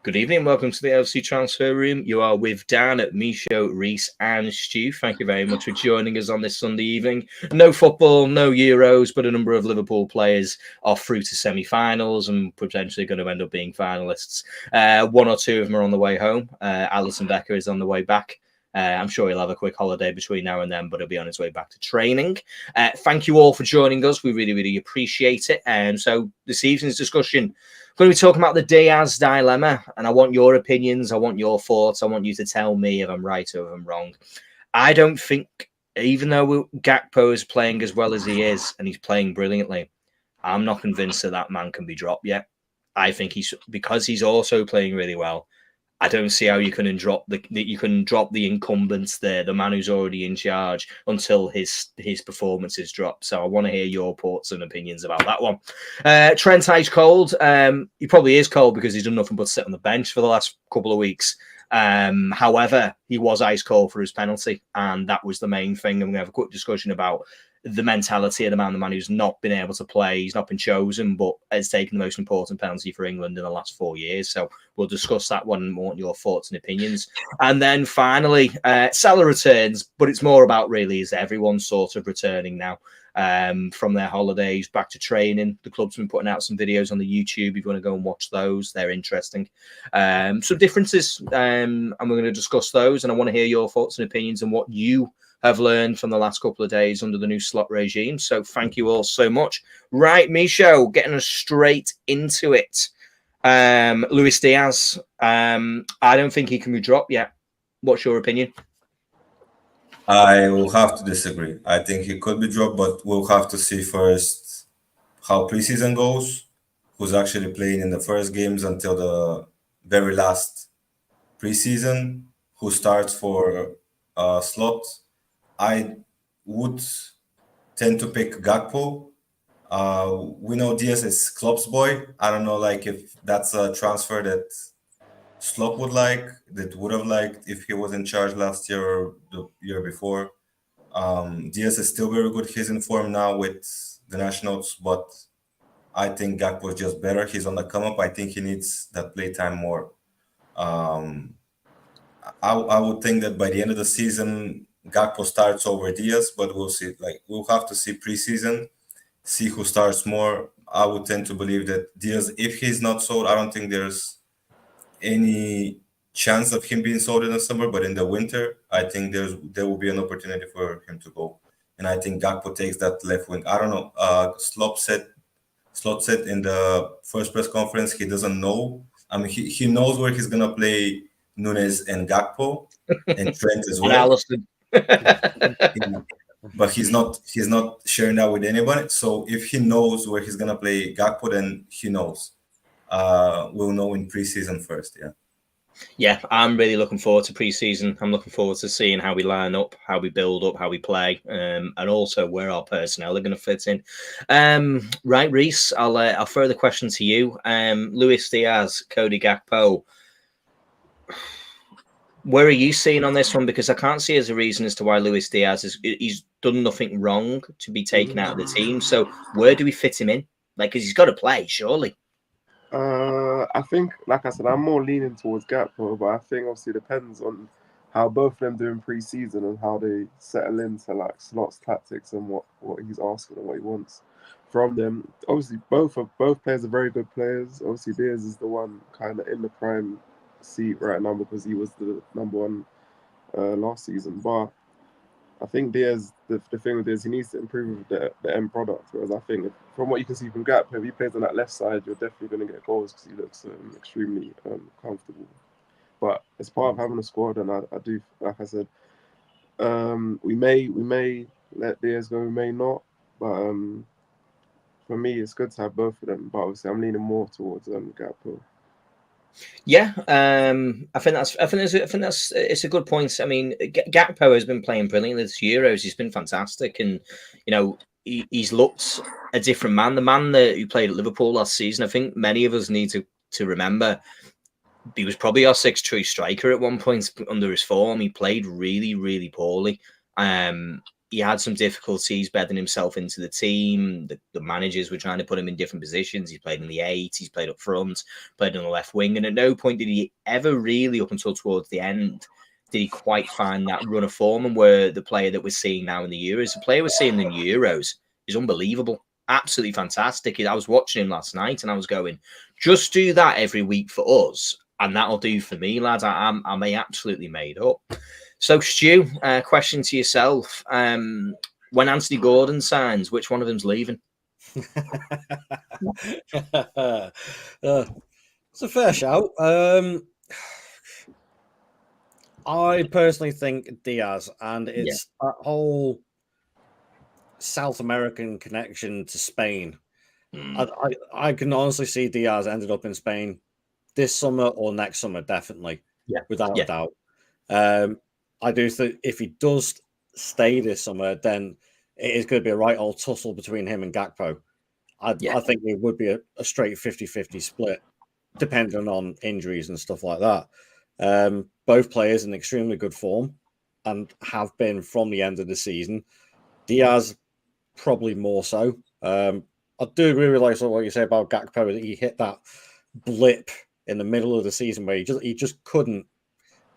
Good evening. Welcome to the LC Transfer Room. You are with Dan, Misho, Reese, and Stu. Thank you very much for joining us on this Sunday evening. No football, no Euros, but a number of Liverpool players are through to semi-finals and potentially going to end up being finalists. One or two of them are on the way home. Alisson Becker is on the way back. I'm sure he'll have a quick holiday between now and then, but he'll be on his way back to training. Thank you all for joining us. We really, really appreciate it. So this evening's discussion, we're going to be talking about the Diaz dilemma, and I want your opinions. I want your thoughts. I want you to tell me if I'm right or if I'm wrong. I don't think, even though Gakpo is playing as well as he is, and he's playing brilliantly, I'm not convinced that man can be dropped yet. I think because he's also playing really well, I don't see how you can drop the incumbents there, the man who's already in charge, until his performances drop. So I want to hear your thoughts and opinions about that one. Trent ice cold. He probably is cold because he's done nothing but sit on the bench for the last couple of weeks. However, he was ice cold for his penalty, and that was the main thing. And we have a quick discussion about the mentality of the man who's not been able to play. He's not been chosen, but has taken the most important penalty for England in the last 4 years. So we'll discuss that one and want your thoughts and opinions. And then finally, Salah returns, but it's more about really is everyone sort of returning now from their holidays back to training. The club's been putting out some videos on the YouTube. If you want to go and watch those, they're interesting. Some differences, and we're going to discuss those. And I want to hear your thoughts and opinions and what you have learned from the last couple of days under the new slot regime. So thank you all so much. Right, Misho, getting us straight into it. Luis Diaz, I don't think he can be dropped yet. What's your opinion? I will have to disagree. I think he could be dropped, but we'll have to see first how preseason goes, who's actually playing in the first games until the very last preseason, who starts for slot. I would tend to pick Gakpo. We know Diaz is Klopp's boy. I don't know, if that's a transfer that Slot would have liked if he was in charge last year or the year before. Diaz is still very good. He's in form now with the Nationals, but I think Gakpo is just better. He's on the come up. I think he needs that playtime more. I would think that by the end of the season, Gakpo starts over Diaz, but we'll see. We'll have to see preseason, see who starts more. I would tend to believe that Diaz, if he's not sold, I don't think there's any chance of him being sold in the summer. But in the winter, I think there will be an opportunity for him to go. And I think Gakpo takes that left wing. I don't know. Slot said in the first press conference he doesn't know. I mean, he knows where he's gonna play Nunes and Gakpo and Trent as well. But he's not sharing that with anyone. So if he knows where he's gonna play Gakpo, then he knows. We'll know in preseason first. Yeah, I'm really looking forward to preseason. I'm looking forward to seeing how we line up, how we build up, how we play, and also where our personnel are going to fit in. Right, Reese, I'll throw the question to you. Luis Diaz, Cody Gakpo. Where are you seeing on this one? Because I can't see as a reason as to why Luis Diaz he's done nothing wrong to be taken out of the team. So where do we fit him in? Because he's got to play, surely. I think, like I said, I'm more leaning towards Gakpo, but I think obviously it depends on how both of them do in pre-season and how they settle into Slot's tactics and what he's asking and what he wants from them. Obviously, both players are very good players. Obviously, Diaz is the one kind of in the prime seat right now because he was the number one last season. But I think Diaz, the thing with Diaz, he needs to improve the end product. Whereas I think from what you can see from Gakpo, if he plays on that left side, you're definitely going to get goals because he looks extremely comfortable. But as part of having a squad, and I do, like I said, we may let Diaz go, we may not. But for me, it's good to have both of them. But obviously, I'm leaning more towards Gakpo. Yeah, I think it's a good point. I mean, Gakpo has been playing brilliantly this Euros. He's been fantastic, and he's looked a different man. The man who played at Liverpool last season. I think many of us need to remember he was probably our 6th choice striker at one point under his form. He played really, really poorly. he had some difficulties bedding himself into the team. The managers were trying to put him in different positions. He played in the 8, he's played up front, played on the left wing, and at no point did he ever really, up until towards the end, did he quite find that run of form and were the player that we're seeing now in the Euros. The player we're seeing in the Euros is unbelievable. Absolutely fantastic. I was watching him last night and I was going, just do that every week for us, and that'll do for me, lads. I'm absolutely made up. So, Stu, question to yourself. When Anthony Gordon signs, which one of them's leaving? It's a fair shout. I personally think Diaz, and it's that whole South American connection to Spain. I can honestly see Diaz ended up in Spain this summer or next summer, definitely, without a doubt. I do think if he does stay this summer, then it is going to be a right old tussle between him and Gakpo. I think it would be a straight 50-50 split, depending on injuries and stuff like that. Both players in extremely good form and have been from the end of the season. Diaz probably more so. I do agree with what you say about Gakpo, that he hit that blip in the middle of the season where he just couldn't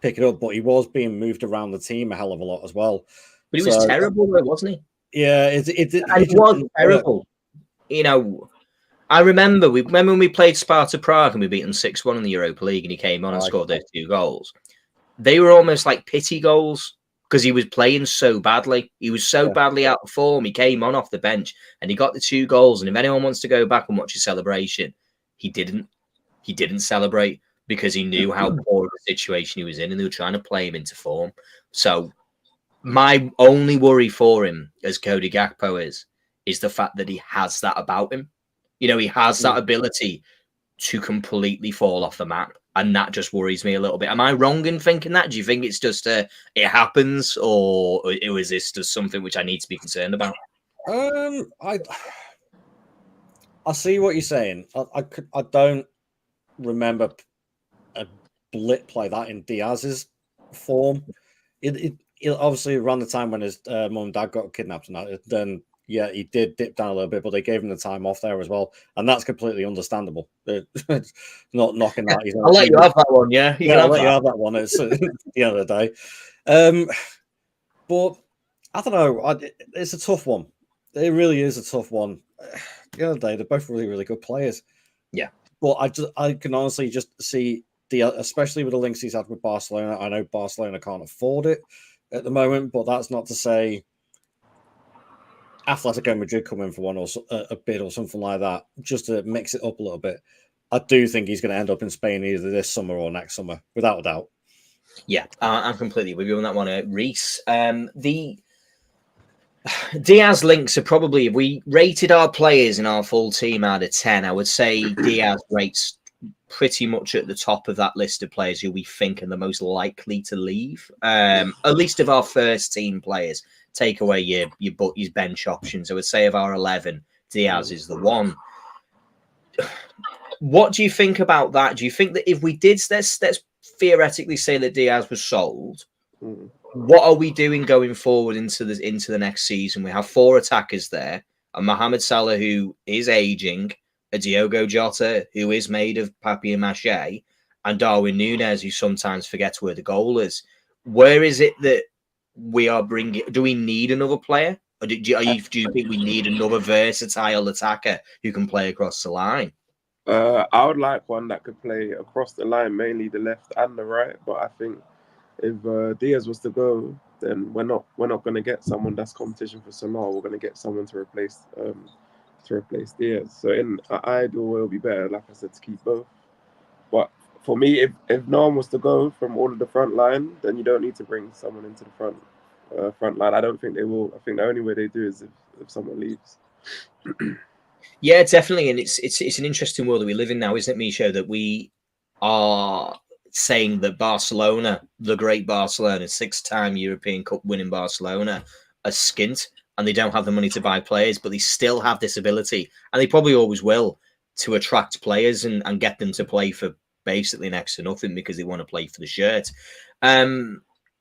pick it up, but he was being moved around the team a hell of a lot as well. But he was terrible, wasn't he? Yeah, it was terrible. You know, I remember when we played Sparta Prague and we beat them 6-1 in the Europa League, and he came on and scored those 2 goals. They were almost like pity goals because he was playing so badly. He was so badly out of form. He came on off the bench and he got the 2 goals. And if anyone wants to go back and watch his celebration, he didn't celebrate because he knew how poor of a situation he was in and they were trying to play him into form. So my only worry for him, as Cody Gakpo is the fact that he has that about him. You know, he has that ability to completely fall off the map. And that just worries me a little bit. Am I wrong in thinking that? Do you think it's just it happens, or is this just something which I need to be concerned about? I see what you're saying. I don't remember a blip like that in Diaz's form. It obviously around the time when his mum and dad got kidnapped and that, then he did dip down a little bit, but they gave him the time off there as well, and that's completely understandable. Not knocking that. I'll let you have that one. Yeah, I'll let you have that one. It's at the end of the day. But I don't know. It's a tough one. It really is a tough one. At the end of the day, they're both really, really good players. Yeah. But I can honestly just see especially with the links he's had with Barcelona. I know Barcelona can't afford it at the moment, but that's not to say Atletico Madrid come in for one or a bid or something like that, just to mix it up a little bit. I do think he's going to end up in Spain either this summer or next summer, without a doubt. Yeah, I'm completely with you on that one, Reese. The Diaz links are probably, if we rated our players in our full team out of 10, I would say Diaz rates pretty much at the top of that list of players who we think are the most likely to leave. At least of our first team players. Take away your bench options. I would say of our 11, Diaz is the one. What do you think about that? Do you think that if we did, let's theoretically say that Diaz was sold, what are we doing going forward into the next season? We have 4 attackers there, a Mohamed Salah who is aging, a Diogo Jota who is made of papier-mâché, and Darwin Núñez who sometimes forgets where the goal is. Where is it that we are bringing? Do we need another player, or do you think we need another versatile attacker who can play across the line? I would like one that could play across the line, mainly the left and the right. But I think if Diaz was to go, then we're not going to get someone that's competition for Salah. We're going to get someone to replace Diaz. So in an ideal way, it would be better, like I said, to keep both. But for me, if no one was to go from all of the front line, then you don't need to bring someone into the front line. I don't think they will. I think the only way they do is if someone leaves. Yeah, definitely, and it's an interesting world that we live in now, isn't it, Misho? That we are saying that Barcelona, the great Barcelona, 6-time European Cup winning Barcelona, are skint and they don't have the money to buy players, but they still have this ability, and they probably always will, to attract players and get them to play for basically next to nothing because they want to play for the shirt.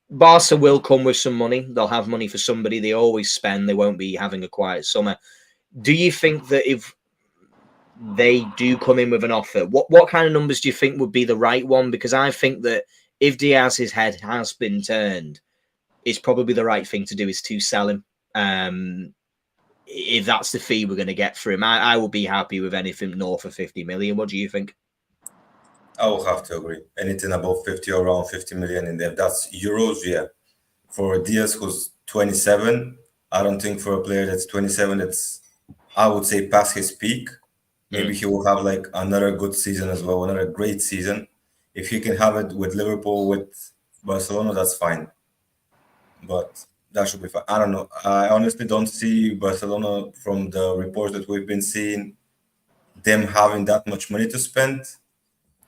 Barca will come with some money. They'll have money for somebody. They always spend. They won't be having a quiet summer. Do you think that if they do come in with an offer, what kind of numbers do you think would be the right one? Because I think that if Diaz's head has been turned, it's probably the right thing to do is to sell him. If that's the fee we're going to get for him, I will be happy with anything north of 50 million. What do you think? I will have to agree. Anything above 50 or around 50 million in there. That's euros, yeah. For Diaz, who's 27, I don't think for a player that's 27, it's, I would say, past his peak. Maybe he will have like another good season as well, another great season. If he can have it with Liverpool, with Barcelona, that's fine. But that should be fine. I don't know. I honestly don't see Barcelona, from the reports that we've been seeing, them having that much money to spend.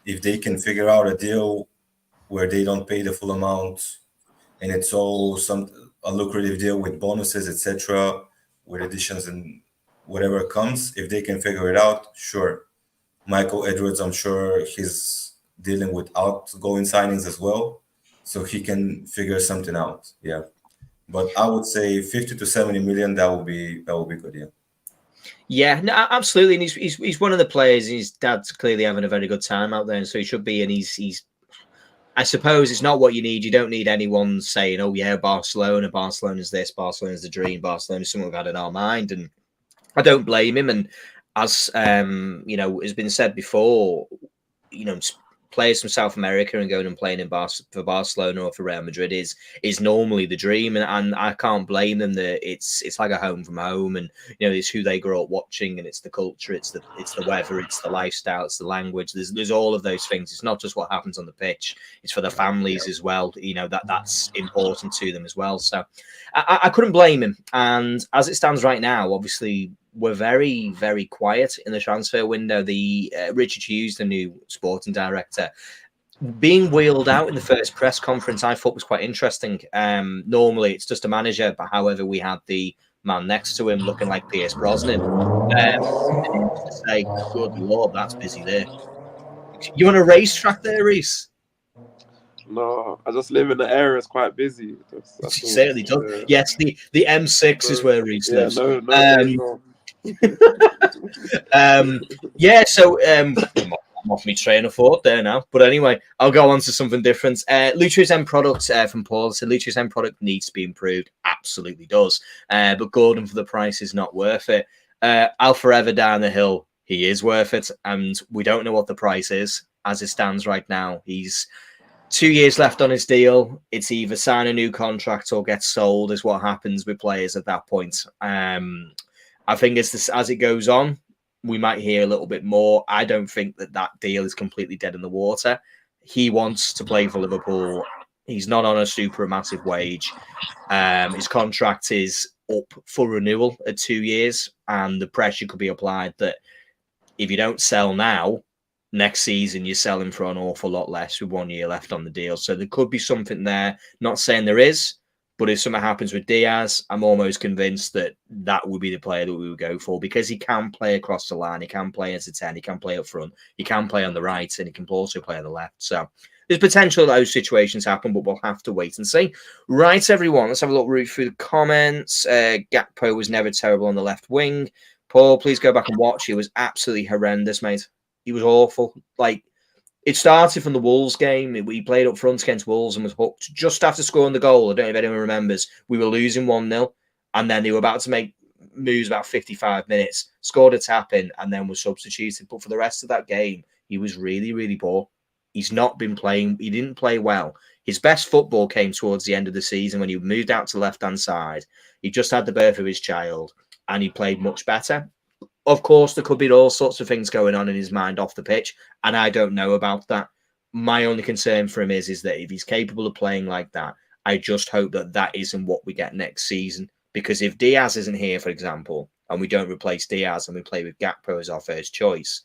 If they can figure out a deal where they don't pay the full amount and it's all a lucrative deal with bonuses, etc., with additions and whatever comes, if they can figure it out, sure. Michael Edwards, I'm sure he's dealing with outgoing signings as well, so he can figure something out. Yeah, but I would say 50 to 70 million. That would be good. Yeah. Yeah, no, absolutely. And he's one of the players. His dad's clearly having a very good time out there, and so he should be. And he's I suppose it's not what you need. You don't need anyone saying, "Oh yeah, Barcelona's this, Barcelona's the dream, Barcelona's something we've had in our mind." And I don't blame him. And as has been said before, players from South America and going and playing for Barcelona or for Real Madrid is normally the dream, and I can't blame them. That it's like a home from home, and it's who they grow up watching, and it's the culture, it's the weather, it's the lifestyle, it's the language. There's all of those things. It's not just what happens on the pitch; it's for the families as well. That's important to them as well. So I couldn't blame him. And as it stands right now, obviously, we're very, very quiet in the transfer window. The Richard Hughes, the new sporting director, being wheeled out in the first press conference, I thought was quite interesting. Normally, it's just a manager, but however, we had the man next to him looking like Pierce Brosnan. To say, good Lord, that's busy there. You on a racetrack there, Reese? No, I just live in the area. It's quite busy. It certainly does. Yes, the M6 is where Reese lives. No. I'm off my train of thought there now. But anyway, I'll go on to something different. Lutria's end product from Paul said Lutria's end product needs to be improved. Absolutely does. But Gordon, for the price, is not worth it. Al forever down the hill, he is worth it. And we don't know what the price is as it stands right now. He's 2 years left on his deal. It's either sign a new contract or get sold is what happens with players at that point. I think as it goes on, we might hear a little bit more. I don't think that deal is completely dead in the water. He wants to play for Liverpool. He's not on a super massive wage. His contract is up for renewal at 2 years, and the pressure could be applied that if you don't sell now, next season you're selling for an awful lot less with 1 year left on the deal. So there could be something there. Not saying there is, but if something happens with Diaz, I'm almost convinced that would be the player that we would go for, because he can play across the line. He can play as a 10. He can play up front. He can play on the right, and he can also play on the left. So there's potential those situations happen, but we'll have to wait and see. Right, everyone, let's have a look through the comments. Gakpo was never terrible on the left wing. Paul, please go back and watch. He was absolutely horrendous, mate. He was awful. It started from the Wolves game. We played up front against Wolves and was hooked just after scoring the goal. I don't know if anyone remembers. We were losing 1-0, and then they were about to make moves about 55 minutes, scored a tap in, and then was substituted. But for the rest of that game, he was really, really poor. He's not been playing. He didn't play well. His best football came towards the end of the season when he moved out to the left-hand side. He just had the birth of his child, and he played much better. Of course, there could be all sorts of things going on in his mind off the pitch, and I don't know about that. My only concern for him is that if he's capable of playing like that, I just hope that isn't what we get next season. Because if Diaz isn't here, for example, and we don't replace Diaz and we play with Gakpo as our first choice,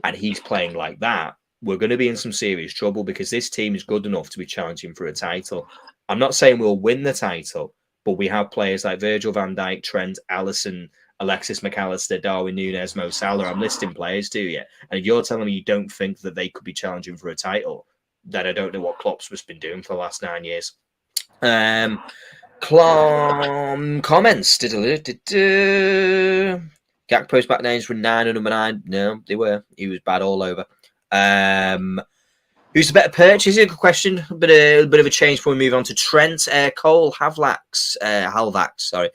and he's playing like that, we're going to be in some serious trouble, because this team is good enough to be challenging for a title. I'm not saying we'll win the title, but we have players like Virgil van Dijk, Trent, Alisson, Alexis McAllister, Darwin Núñez, Mo Salah. I'm listing players to you. And if you're telling me you don't think that they could be challenging for a title, then I don't know what Klopp's been doing for the last 9 years. Comments. Gakpo's back names were 9 and number 9. No, they were. He was bad all over. Who's the better purchase? Is a good question. A bit of a change before we move on to Trent. Cole Halvax. Sorry.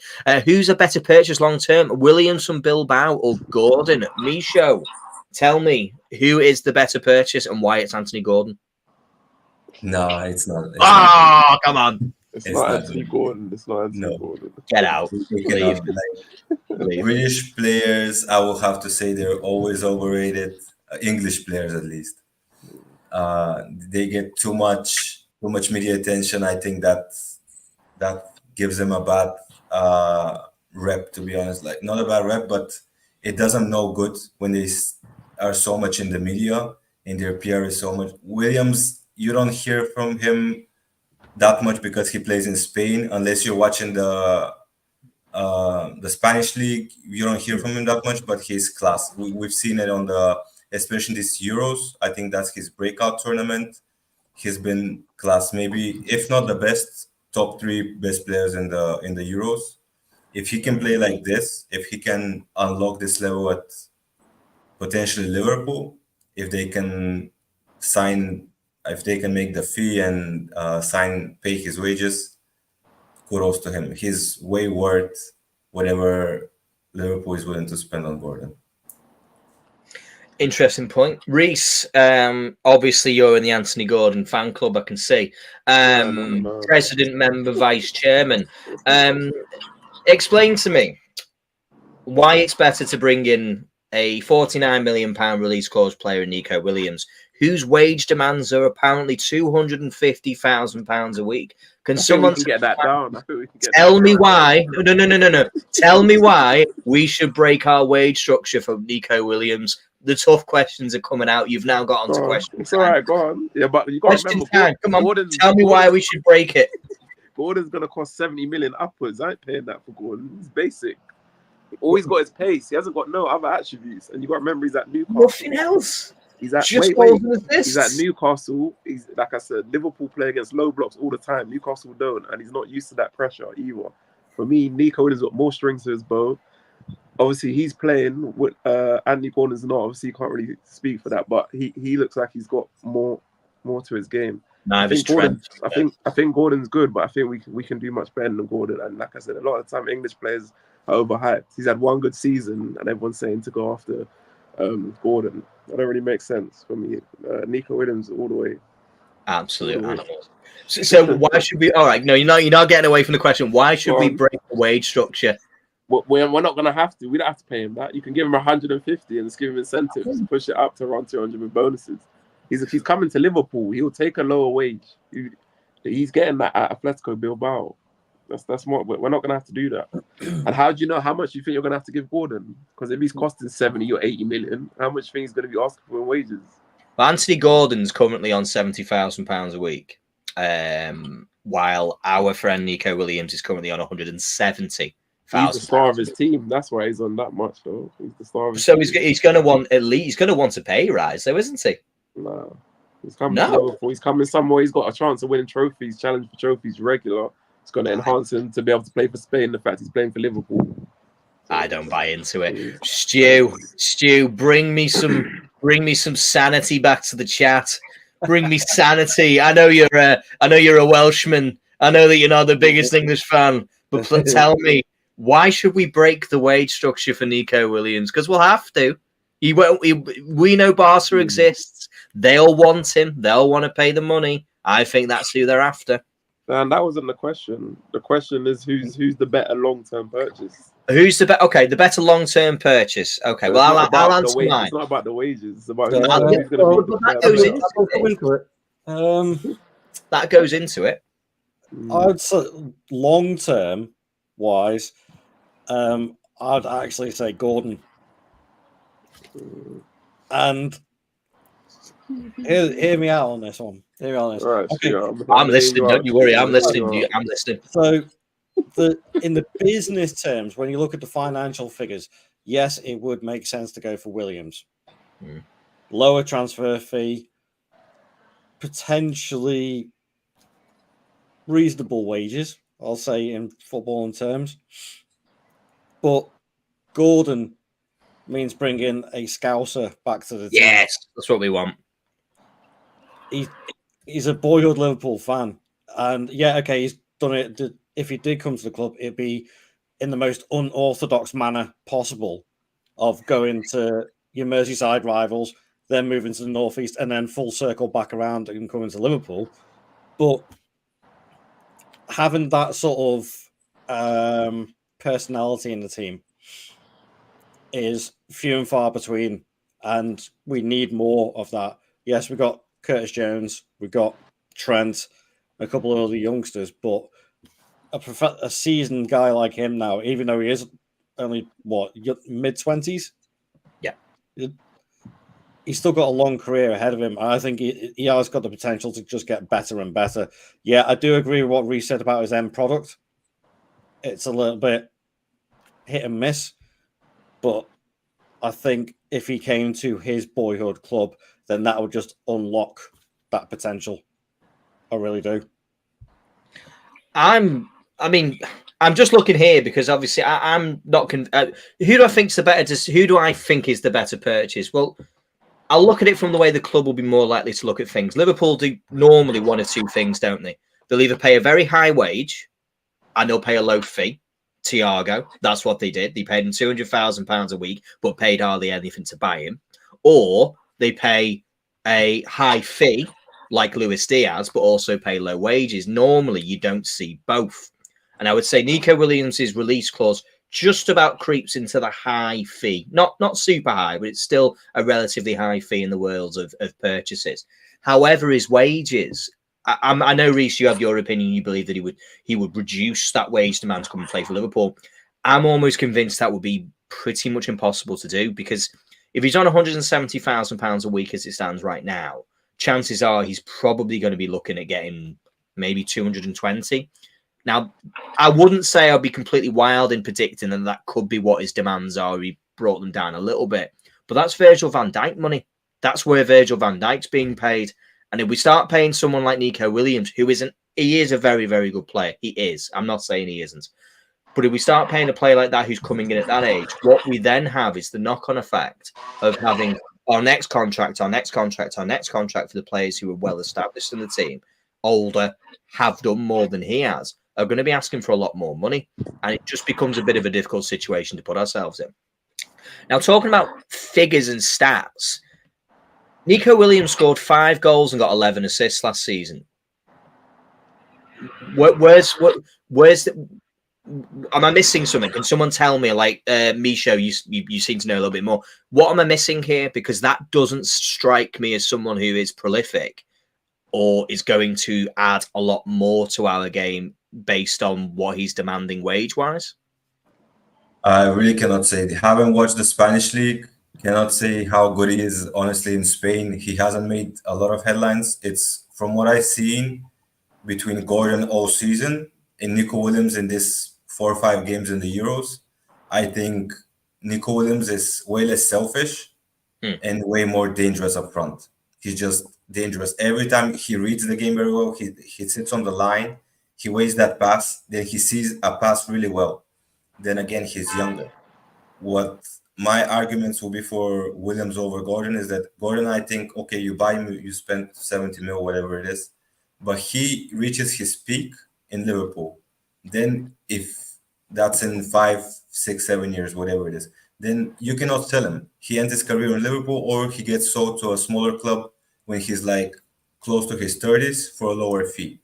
Who's a better purchase long term? Williams from Bilbao or Gordon? Misho, tell me who is the better purchase and why it's Anthony Gordon. No, it's not. Come on. It's not Anthony Gordon. It's not Anthony Gordon. Get out. British players, I will have to say they're always overrated. English players, at least. They get too much media attention. I think that gives them a bad rep, to be honest. Like, not a bad rep, but it does them no good when they are so much in the media and their PR is so much. Williams, you don't hear from him that much because he plays in Spain. Unless you're watching the Spanish league, you don't hear from him that much, but he's class. We've seen it on especially this Euros. I think that's his breakout tournament. He's been class, maybe if not the best, top 3 best players in the Euros. If he can play like this, if he can unlock this level at potentially Liverpool, if they can make the fee and pay his wages, kudos to him. He's way worth whatever Liverpool is willing to spend on Gordon. Interesting point. Reese, obviously you're in the Anthony Gordon fan club, I can see. President, member, vice chairman. Explain to me why it's better to bring in a £49 million release clause player, Nico Williams, whose wage demands are apparently £250,000 a week. Can someone get that down? Tell me why? No. Tell me why we should break our wage structure for Nico Williams. The tough questions are coming out. You've now got onto questions. It's all right, go on. Yeah, but you got to remember, time. Come on, tell me why we should break it. Gordon's going to cost 70 million upwards. I ain't paying that for Gordon. He's basic. All he's got is pace. He hasn't got no other attributes. And you got to remember, he's at Newcastle. Nothing else. He's at He's at Newcastle. He's, like I said, Liverpool play against low blocks all the time. Newcastle don't, and he's not used to that pressure either. For me, Nico has got more strings to his bow. Obviously, he's playing with Anthony Gordon's not. Obviously, you can't really speak for that, but he looks like he's got more to his game. I think Gordon's good, but I think we can do much better than Gordon. And like I said, a lot of the time English players are overhyped. He's had one good season, and everyone's saying to go after Gordon. That don't really make sense for me. Nico Williams all the way. Absolute animals. So why should we? All right, no, you're not getting away from the question. Why should we break the wage structure? We're not going to have to. We don't have to pay him that. You can give him 150 and just give him incentives, push it up to around 200 with bonuses. He's coming to Liverpool. He'll take a lower wage. He's getting that at Atletico Bilbao. That's what we're not going to have to do that. And how do you know how much you think you're going to have to give Gordon? Because if he's costing 70 or 80 million, how much do you think he's going to be asking for in wages? Anthony Gordon's currently on £70,000 a week, while our friend Nico Williams is currently on 170,000. He's the star of his team. That's why he's on that much, though. He's the star of his team. He's going to want he's going to want a pay rise, though, isn't he? No, he's coming to Liverpool. He's coming somewhere. He's got a chance of winning trophies, challenge for trophies regular. It's going to enhance him to be able to play for Spain. The fact he's playing for Liverpool. I don't buy into it. Stu, bring me some sanity back to the chat. Bring me sanity. I know you're a Welshman. I know that you're not the biggest English fan, but tell me, why should we break the wage structure for Nico Williams? Because we'll have to. We know Barca exists. They'll want him. They'll want to pay the money. I think that's who they're after. And that wasn't the question. The question is who's the better long-term purchase? Who's the better? Okay, the better long-term purchase. Okay, so well, I'll answer mine. It's not about the wages. It's about that goes into it. I'd say long-term wise, I'd actually say Gordon. And hear me out on this one. Hear me out on this. Right, okay. I'm listening. Don't you worry. I'm listening. I'm listening. So, in the business terms, when you look at the financial figures, yes, it would make sense to go for Williams. Lower transfer fee, potentially reasonable wages, I'll say, in footballing terms. But Gordon means bringing a Scouser back to the team. Yes, that's what we want. He's a boyhood Liverpool fan. And yeah, okay, he's done it. If he did come to the club, it'd be in the most unorthodox manner possible of going to your Merseyside rivals, then moving to the Northeast, and then full circle back around and coming to Liverpool. But having that sort of personality in the team is few and far between, and we need more of that. Yes, we got Curtis Jones, we got Trent, a couple of other youngsters, but a seasoned guy like him now, even though he is only mid-20s, yeah, he's still got a long career ahead of him. I think he has got the potential to just get better and better. Yeah, I do agree with what Reece said about his end product. It's a little bit hit and miss, but I think if he came to his boyhood club, then that would just unlock that potential. I really do. I'm just looking here because obviously I'm not. Who do I think's the better? Who do I think is the better purchase? Well, I'll look at it from the way the club will be more likely to look at things. Liverpool do normally one or two things, don't they? They'll either pay a very high wage and they'll pay a low fee. Thiago, that's what they did. They paid him £200,000 a week, but paid hardly anything to buy him. Or they pay a high fee, like Luis Diaz, but also pay low wages. Normally, you don't see both. And I would say Nico Williams' release clause just about creeps into the high fee. Not super high, but it's still a relatively high fee in the world of purchases. However, his wages... I know, Reece, you have your opinion. You believe that he would reduce that wage demand to come and play for Liverpool. I'm almost convinced that would be pretty much impossible to do, because if he's on £170,000 a week as it stands right now, chances are he's probably going to be looking at getting maybe 220. Now, I wouldn't say I'd be completely wild in predicting that could be what his demands are. He brought them down a little bit, but that's Virgil van Dijk money. That's where Virgil van Dijk's being paid. And if we start paying someone like Nico Williams, he is a very, very good player. He is. I'm not saying he isn't. But if we start paying a player like that who's coming in at that age, what we then have is the knock-on effect of having our next contract for the players who are well established in the team, older, have done more than he has, are going to be asking for a lot more money. And it just becomes a bit of a difficult situation to put ourselves in. Now, talking about figures and stats, Nico Williams scored 5 goals and got 11 assists last season. Where's the... Am I missing something? Can someone tell me, like Misho, you seem to know a little bit more. What am I missing here? Because that doesn't strike me as someone who is prolific or is going to add a lot more to our game based on what he's demanding wage-wise. I really cannot say. Haven't watched the Spanish league. Cannot say how good he is. Honestly, in Spain, he hasn't made a lot of headlines. It's from what I've seen between Gordon all season and Nico Williams in this 4 or 5 games in the Euros. I think Nico Williams is way less selfish and way more dangerous up front. He's just dangerous. Every time he reads the game very well, he sits on the line, he weighs that pass, then he sees a pass really well. Then again, he's younger. What my arguments will be for Williams over Gordon is that Gordon, I think, okay, you buy him, you spend 70 mil, whatever it is, but he reaches his peak in Liverpool. Then if that's in 5, 6, 7 years, whatever it is, then you cannot tell him. He ends his career in Liverpool or he gets sold to a smaller club when he's like close to his 30s for a lower fee.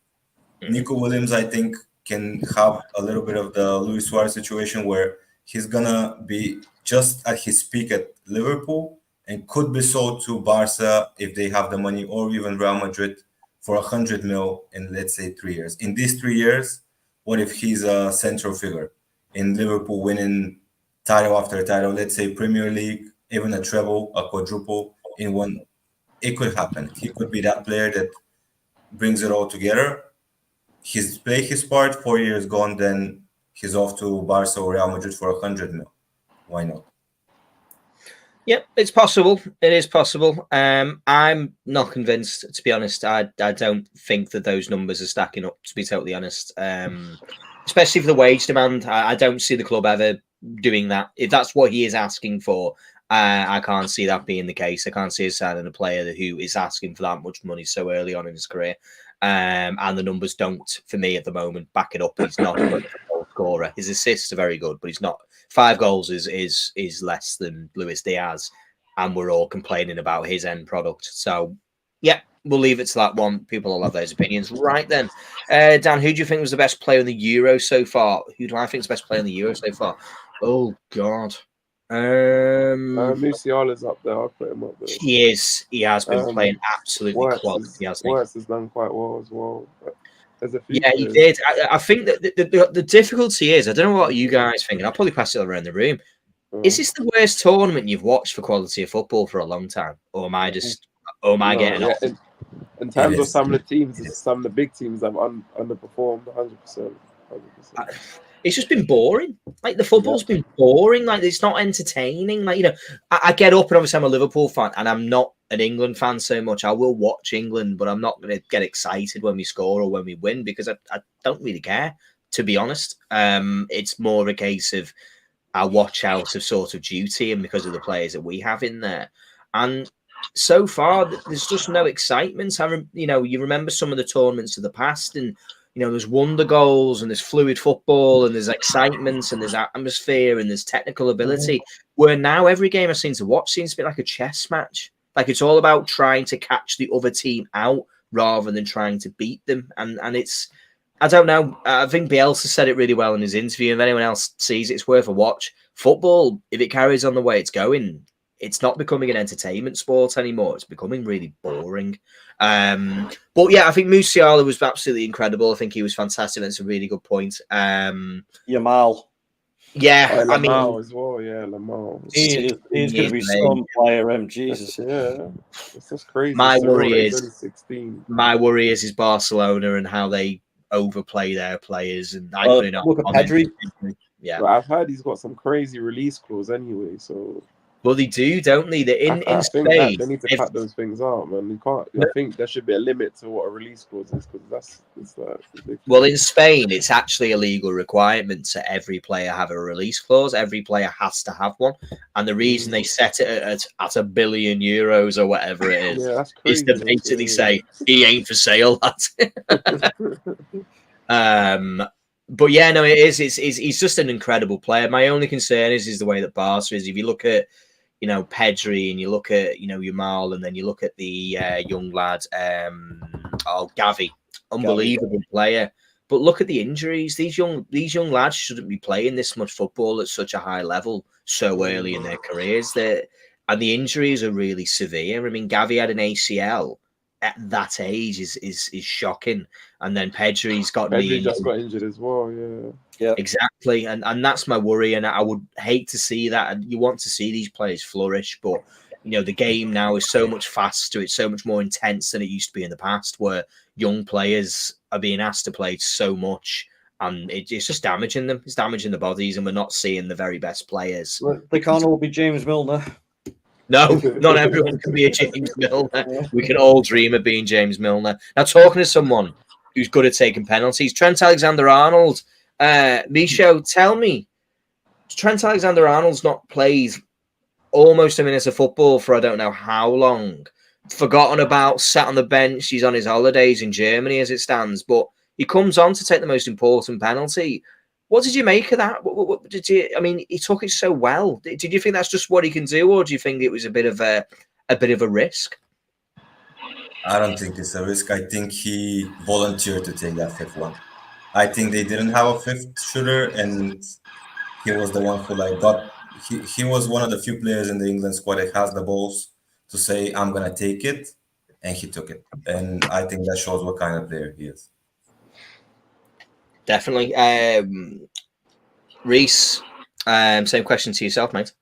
Nico Williams, I think, can have a little bit of the Luis Suarez situation where he's gonna be just at his peak at Liverpool and could be sold to Barca if they have the money, or even Real Madrid for 100 mil in, let's say, 3 years. In these 3 years, what if he's a central figure in Liverpool, winning title after title, let's say Premier League, even a treble, a quadruple in one? It could happen. He could be that player that brings it all together. He's played his part, 4 years gone, then he's off to Barca or Real Madrid for 100 mil. Why not? Yep, it's possible. It is possible. I'm not convinced, to be honest. I don't think that those numbers are stacking up, to be totally honest. Especially for the wage demand. I don't see the club ever doing that. If that's what he is asking for, I can't see that being the case. I can't see us signing a player who is asking for that much money so early on in his career. And the numbers don't, for me at the moment, back it up. He's not a goal scorer. His assists are very good, but he's not. 5 goals is less than Luis Diaz, and we're all complaining about his end product. So, yeah, we'll leave it to that one. People will have those opinions. Right then, Dan, who do you think was the best player in the Euro so far? Who do I think is the best player in the Euro so far? Oh God, Musiala's up there. I'll put him up there. he is. He has been playing absolutely Wirtz quality, hasn't he? Wirtz has done quite well as well. But there's a few Yeah, he players. did. I think that the difficulty is, I don't know what you guys think, and I'll probably pass it around the room. Is this the worst tournament you've watched for quality of football for a long time? Or am I getting off? In terms of some of the teams, some of the big teams have underperformed 100%. It's just been boring. Like, the football's been boring. Like, it's not entertaining. Like, I get up, and obviously I'm a Liverpool fan, and I'm not an England fan so much. I will watch England, but I'm not going to get excited when we score or when we win, because I don't really care, to be honest. It's more a case of I watch out of sort of duty and because of the players that we have in there. And so far, there's just no excitement. You remember some of the tournaments of the past, and there's wonder goals, and there's fluid football, and there's excitement, and there's atmosphere, and there's technical ability. Where now every game I seem to watch seems to be like a chess match. Like, it's all about trying to catch the other team out rather than trying to beat them. And it's, I don't know. I think Bielsa said it really well in his interview. If anyone else sees it, it's worth a watch. Football, if it carries on the way it's going, it's not becoming an entertainment sport anymore. It's becoming really boring. But yeah, I think Musiala was absolutely incredible. I think he was fantastic. That's a really good point. Yamal. Yeah, I mean, as well. Yeah, Lamar. He's going to be some player. Jesus. Yeah, it's just crazy. My worry he's is only 16. My worry is Barcelona and how they overplay their players. And I put it on. Look at Pedri. Yeah, but I've heard he's got some crazy release clause anyway. So, well, they do, don't they? They're in I Spain. think they need to cut those things out, man. You can't. I think there should be a limit to what a release clause is, because it's ridiculous. Well, in Spain, it's actually a legal requirement to every player have a release clause. Every player has to have one, and the reason they set it at €1 billion or whatever it is, that's crazy, is to basically say he ain't for sale. But yeah, no, it is. He's just an incredible player. My only concern is the way that Barca is. If you look at Pedri, and you look at Yamal, and then you look at the young lad, Gavi, unbelievable player. But look at the injuries. These young lads shouldn't be playing this much football at such a high level so early in their careers. And the injuries are really severe. I mean, Gavi had an ACL at that age is shocking. And then Pedri just got injured as well. Yeah, exactly. And that's my worry. And I would hate to see that. And you want to see these players flourish, but the game now is so much faster. It's so much more intense than it used to be in the past, where young players are being asked to play so much, and it's just damaging them. It's damaging the bodies, and we're not seeing the very best players. They can't all be James Milner. No, not everyone can be a James Milner. We can all dream of being James Milner. Now, talking to someone who's good at taking penalties, Trent Alexander-Arnold. Micho, tell me, Trent Alexander-Arnold's not played almost a minute of football for I don't know how long. Forgotten about, sat on the bench. He's on his holidays in Germany as it stands, but he comes on to take the most important penalty. What did you make of that? What did you? I mean, he took it so well. Did you think that's just what he can do, or do you think it was a bit of a risk? I don't think it's a risk. I think he volunteered to take that fifth one. I think they didn't have a fifth shooter, and he was the one who got. He was one of the few players in the England squad that has the balls to say, "I'm gonna take it," and he took it. And I think that shows what kind of player he is. Definitely. Reese, same question to yourself, mate.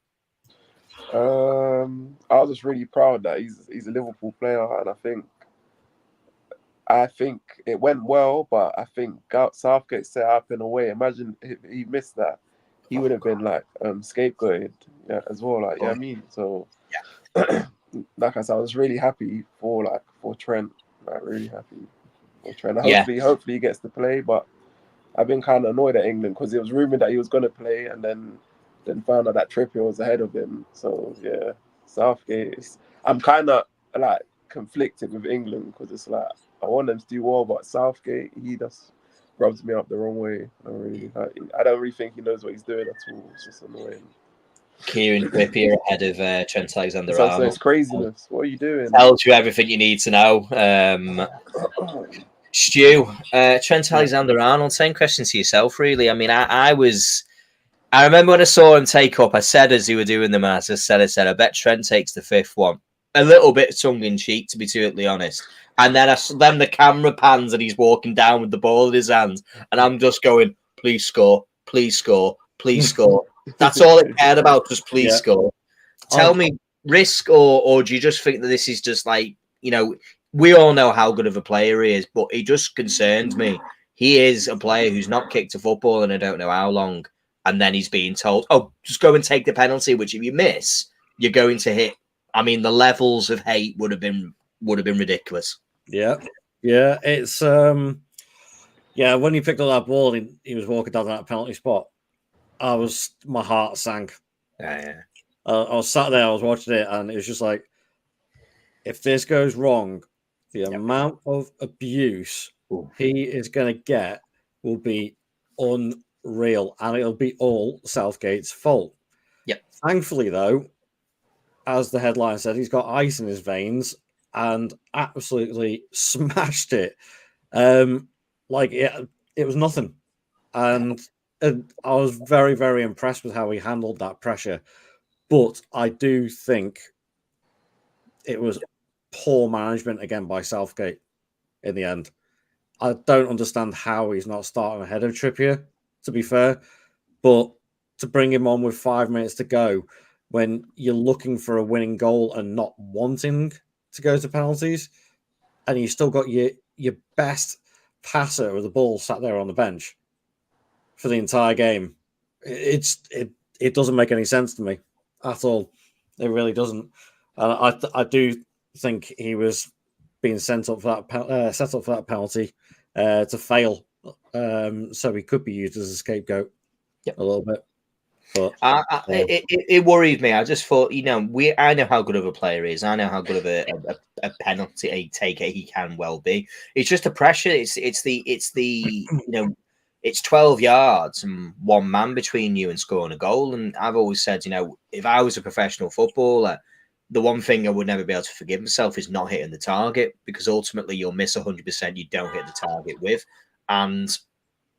I was just really proud that he's a Liverpool player, and I think it went well, but I think Southgate set up in a way. Imagine if he missed that. he would have been like scapegoated as well. Like, I mean, so like I said, I was really happy for Trent. Like, really happy for Trent. Hopefully he gets to play, but I've been kind of annoyed at England because it was rumored that he was going to play, and then found out that Trippier was ahead of him. So yeah, Southgate. I'm kind of like conflicted with England because it's like I want them to do well, but Southgate, he just rubs me up the wrong way. I don't really think he knows what he's doing at all. It's just annoying. Kieran Trippier ahead of Trent Alexander-Arnold. So it's craziness. What are you doing? Tells you everything you need to know. Stu, Trent Alexander-Arnold, same question to yourself, really. I mean, I remember when I saw him take up, I said as you were doing them, I said, I bet Trent takes the 5th one. A little bit tongue-in-cheek, to be totally honest. And then the camera pans and he's walking down with the ball in his hand. And I'm just going, please score, please score, please score. That's all it cared about, just please score. Tell me, risk or do you just think that this is just like, we all know how good of a player he is, but it just concerns me. He is a player who's not kicked a football in I don't know how long. And then he's being told, oh, just go and take the penalty, which if you miss, you're going to hit. I mean, the levels of hate would have been ridiculous. Yeah. It's when he picked up that ball, he was walking down that penalty spot. My heart sank. Yeah. I was sat there, I was watching it, and it was just like, if this goes wrong, the amount of abuse he is going to get will be unreal, and it'll be all Southgate's fault. Yep. Thankfully, though, as the headline said, he's got ice in his veins and absolutely smashed it. It was nothing. And I was very, very impressed with how he handled that pressure. But I do think it was poor management again by Southgate in the end. I don't understand how he's not starting ahead of Trippier, to be fair. But to bring him on with 5 minutes to go when you're looking for a winning goal and not wanting to go to penalties, and you still got your best passer with the ball sat there on the bench for the entire game. It doesn't make any sense to me at all. It really doesn't. And I do think he was being set up for that penalty to fail, so he could be used as a scapegoat a little bit. But it worried me. I just thought, I know how good of a player he is. I know how good of a penalty taker he can well be. It's just the pressure. It's the it's 12 yards and one man between you and scoring a goal. And I've always said, if I was a professional footballer, the one thing I would never be able to forgive myself is not hitting the target, because ultimately you'll miss 100% you don't hit the target with. And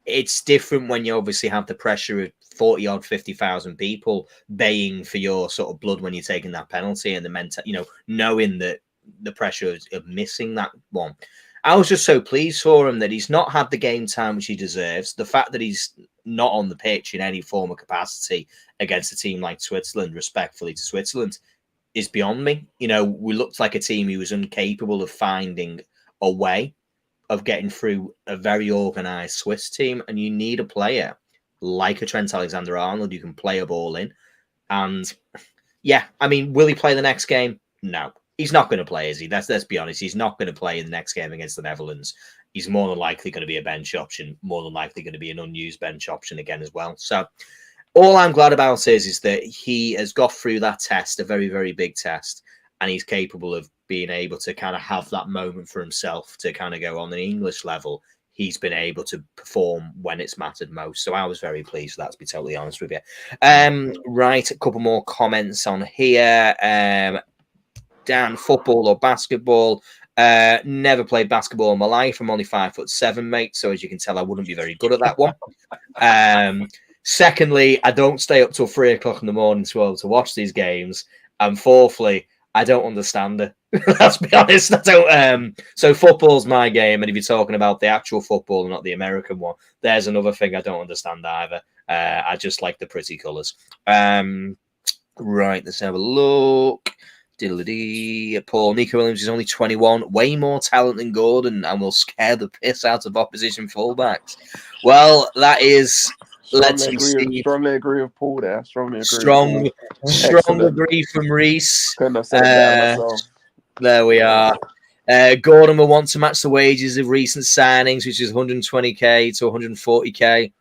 it's different when you obviously have the pressure of 40-odd, 50,000 people baying for your sort of blood when you're taking that penalty, and the knowing that the pressure of missing that one. I was just so pleased for him that he's not had the game time which he deserves. The fact that he's not on the pitch in any form of capacity against a team like Switzerland, respectfully to Switzerland, is beyond me. We looked like a team who was incapable of finding a way of getting through a very organised Swiss team, and you need a player like a Trent Alexander-Arnold who can play a ball in. And will he play the next game? No, he's not going to play, is he? Let's be honest. He's not going to play in the next game against the Netherlands. He's more than likely going to be a bench option, more than likely going to be an unused bench option again as well. So all I'm glad about is that he has got through that test, a very, very big test, and he's capable of being able to kind of have that moment for himself to kind of go on an English level. He's been able to perform when it's mattered most. So I was very pleased with that, to be totally honest with you. Right, a couple more comments on here. Dan, football or basketball? Never played basketball in my life. I'm only 5'7", mate. So as you can tell, I wouldn't be very good at that one. Secondly, I don't stay up till 3 o'clock in the morning to be able to watch these games. And fourthly, I don't understand it. Let's be honest. I don't. So football's my game, and if you're talking about the actual football and not the American one, there's another thing I don't understand either. I just like the pretty colours. Right, let's have a look. Paul, Nico Williams is only 21, way more talent than Gordon, and will scare the piss out of opposition fullbacks. Well, that is Let's see. Strongly agree with Paul there. Strongly agree. Strong Excellent. agree from Reese. Couldn't have said it better myself. There we are. Gordon will want to match the wages of recent signings, which is 120k to 140k.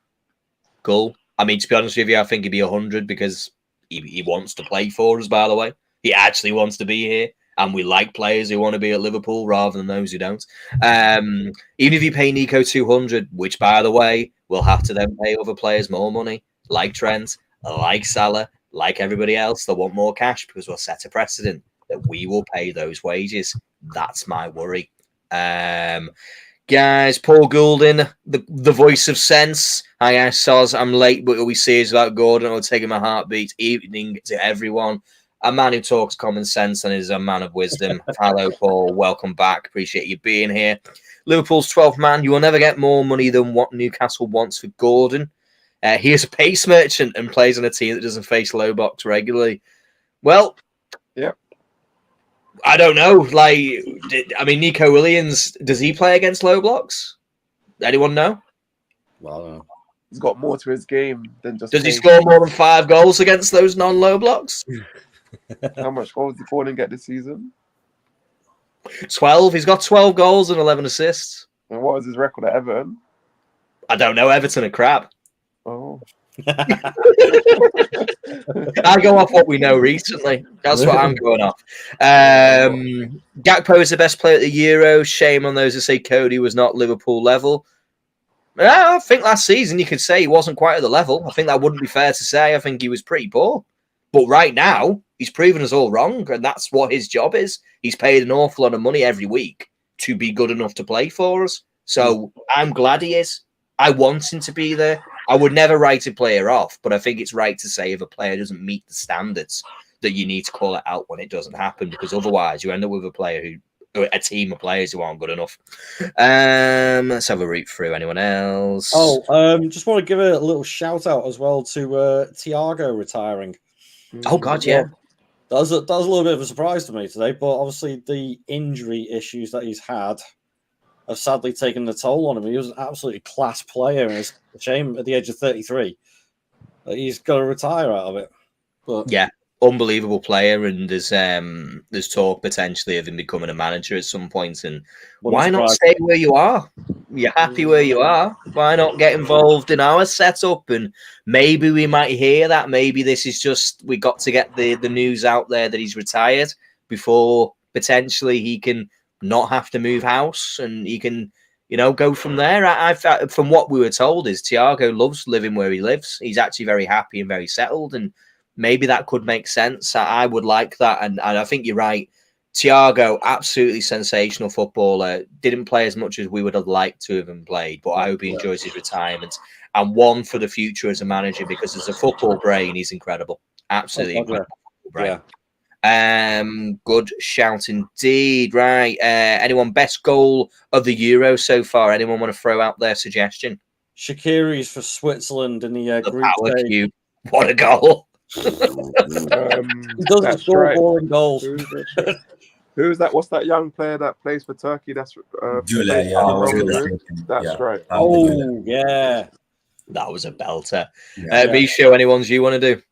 Cool. I mean, to be honest with you, I think he'd be 100 because he wants to play for us, by the way. He actually wants to be here. And we like players who want to be at Liverpool rather than those who don't. Even if you pay Nico 200, which, by the way, we'll have to then pay other players more money, like Trent, like Salah, like everybody else that want more cash, because we'll set a precedent that we will pay those wages. That's my worry. Guys, Paul Goulden, the voice of sense. Hi, guys, Soz. I'm late, but all we see is about Gordon. I'll take my heartbeat. Evening to everyone. A man who talks common sense and is a man of wisdom. Hello, Paul. Welcome back. Appreciate you being here. Liverpool's 12th man. You will never get more money than what Newcastle wants for Gordon. He is a pace merchant and plays on a team that doesn't face low box regularly. Well, yeah. I don't know. Nico Williams, does he play against low blocks? Anyone know? Well, I don't know. He's got more to his game than just. Does he score more than 5 goals against those non-low blocks? How much goals did Gordon get this season? 12. He's got 12 goals and 11 assists. And what was his record at Everton? I don't know. Everton are crap. Oh. I go off what we know recently. That's what I'm going off. Gakpo is the best player at the Euro. Shame on those who say Cody was not Liverpool level. I think last season you could say he wasn't quite at the level. I think that wouldn't be fair to say. I think he was pretty poor. But right now, he's proven us all wrong, and that's what his job is. He's paid an awful lot of money every week to be good enough to play for us. So I'm glad he is. I want him to be there. I would never write a player off, but I think it's right to say if a player doesn't meet the standards that you need to call it out when it doesn't happen, because otherwise you end up with a team of players who aren't good enough. Let's have a read through. Anyone else? Just want to give a little shout out as well to Thiago retiring. Oh God, yeah. That was a little bit of a surprise to me today, but obviously the injury issues that he's had have sadly taken the toll on him. He was an absolutely class player, and it's a shame at the age of 33 that he's got to retire out of it. But yeah, unbelievable player, and there's talk potentially of him becoming a manager at some point. And why not stay where you are? You're happy where you are. Why not get involved in our setup? And maybe we might hear that. Maybe this is just we got to get the news out there that he's retired before potentially he can not have to move house and he can, go from there. From what we were told is Thiago loves living where he lives. He's actually very happy and very settled, and maybe that could make sense. I would like that. And I think you're right. Thiago, absolutely sensational footballer. Didn't play as much as we would have liked to have him played, but I hope he enjoys his retirement. And one for the future as a manager, because as a football brain, he's incredible. Absolutely incredible brain. Yeah. Good shout indeed. Right. Anyone best goal of the Euro so far? Anyone want to throw out their suggestion? Shaqiri's for Switzerland in the group power cube. What a goal! He doesn't score boring goals. Who's that? What's that young player that plays for Turkey? That's Julia. That's right. Oh yeah, that was a belter. Misho, any ones you want to do?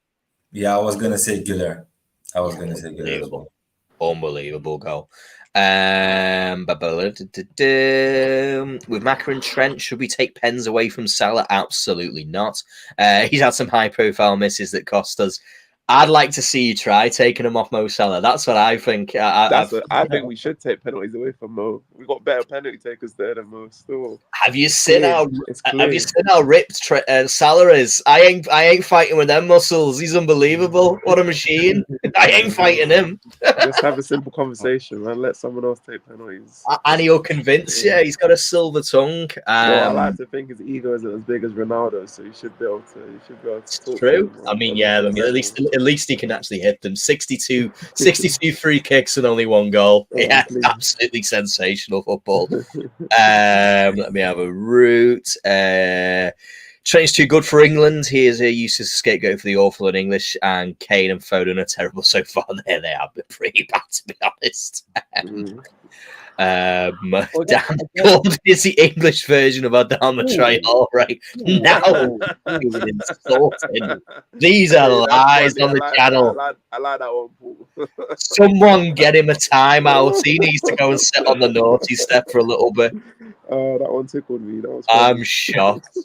Yeah, I was gonna say Güler. Unbelievable goal. With Maka and Trent, should we take pens away from Salah? Absolutely not. He's had some high-profile misses that cost us. I'd like to see you try taking him off Mo Salah. That's what I think. I think we should take penalties away from Mo. We've got better penalty takers there than Mo still. Have you seen how ripped Salah is? I ain't fighting with them muscles. He's unbelievable. What a machine. I ain't fighting him. Just have a simple conversation, man. Let someone else take penalties. And he'll convince you. He's got a silver tongue. I like to think his ego isn't as big as Ronaldo, so you should be able to talk true. to him. I mean, yeah, at least he can actually hit them. 62 free kicks and only 1 goal. Yeah, absolutely sensational football. Let me have a route. Trent's too good for England. He is a useless scapegoat for the awful in English, and Kane and Foden are terrible so far. There they have been pretty bad, to be honest. Dan Gordon is the English version of Adama Traore, right? Now he's insulting. These are lies on the channel. I like that one, Paul. Someone get him a timeout. He needs to go and sit on the naughty step for a little bit. That one tickled me. That was I'm shocked.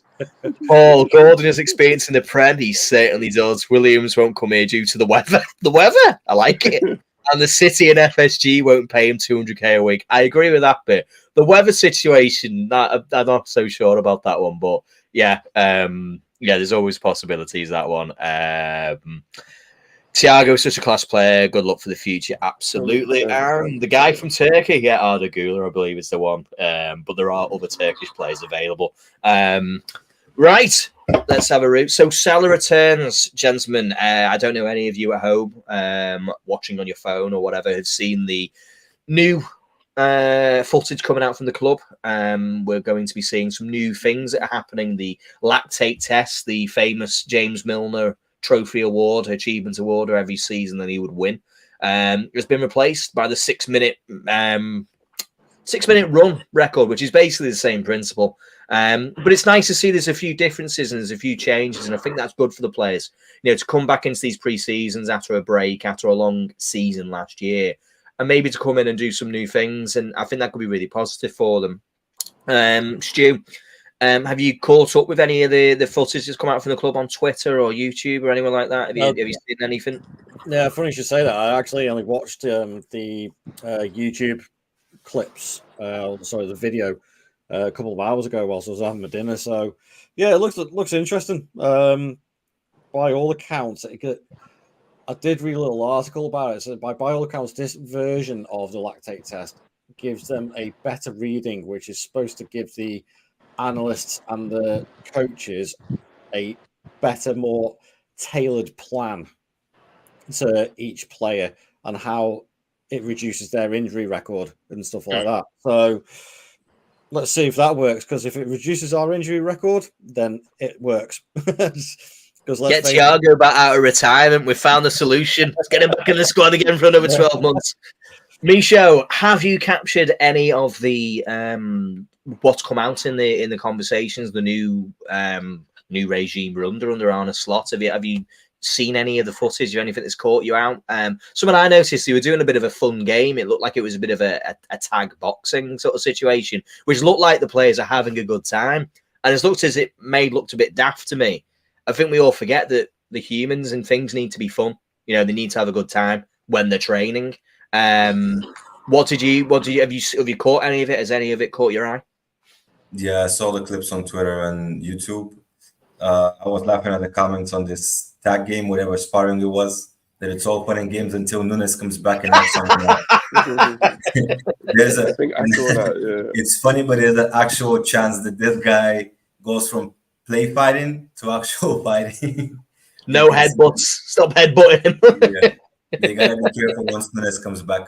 Paul Gordon is experiencing the Prem. He certainly does. Williams won't come here due to the weather. The weather? I like it. And the City and FSG won't pay him 200k a week. I agree with that bit. The weather situation, I'm not so sure about that one. But yeah, there's always possibilities, that one. Thiago's such a class player. Good luck for the future. Absolutely. And the guy from Turkey, Arda Güler, I believe is the one. But there are other Turkish players available. Right. Let's have a route. So Salah returns, gentlemen. I don't know any of you at home watching on your phone or whatever have seen the new footage coming out from the club. We're going to be seeing some new things that are happening. The lactate test, the famous James Milner Trophy Award, Achievement Award, or every season that he would win, has been replaced by the 6-minute run record, which is basically the same principle. But it's nice to see there's a few differences and there's a few changes, and I think that's good for the players. You know, to come back into these pre-seasons after a break, after a long season last year, and maybe to come in and do some new things, and I think that could be really positive for them. Stu, have you caught up with any of the footage that's come out from the club on Twitter or YouTube or anyone like that? Have you seen anything? Yeah, funny you should say that. I actually only watched the YouTube clips, the video, a couple of hours ago whilst I was having my dinner. So yeah, it looks interesting. By all accounts, I did read a little article about it. So by all accounts, this version of the lactate test gives them a better reading, which is supposed to give the analysts and the coaches a better, more tailored plan to each player and how it reduces their injury record and stuff like that. So let's see if that works, because if it reduces our injury record, then it works. Get Thiago back out of retirement. We've found the solution. Let's get him back in the squad again for another 12 months. Micho, have you captured any of the what's come out in the conversations, the new regime we're under Arne Slot? Have you seen any of the footage or anything that's caught you out? Something I noticed, they were doing a bit of a fun game. It looked like it was a bit of a tag boxing sort of situation, which looked like the players are having a good time. And it's looked as it looked a bit daft to me. I think we all forget that the humans and things need to be fun. You know, they need to have a good time when they're training. Have you caught any of it? Has any of it caught your eye? Yeah, I saw the clips on Twitter and YouTube. I was laughing at the comments on this tag game, whatever sparring it was, that it's all fun and games until Nunes comes back and has something like I think I saw that, yeah. It's funny, but there's an actual chance that this guy goes from play fighting to actual fighting. No headbutts. Stop headbutting him. Yeah. They gotta be careful once Nunes comes back.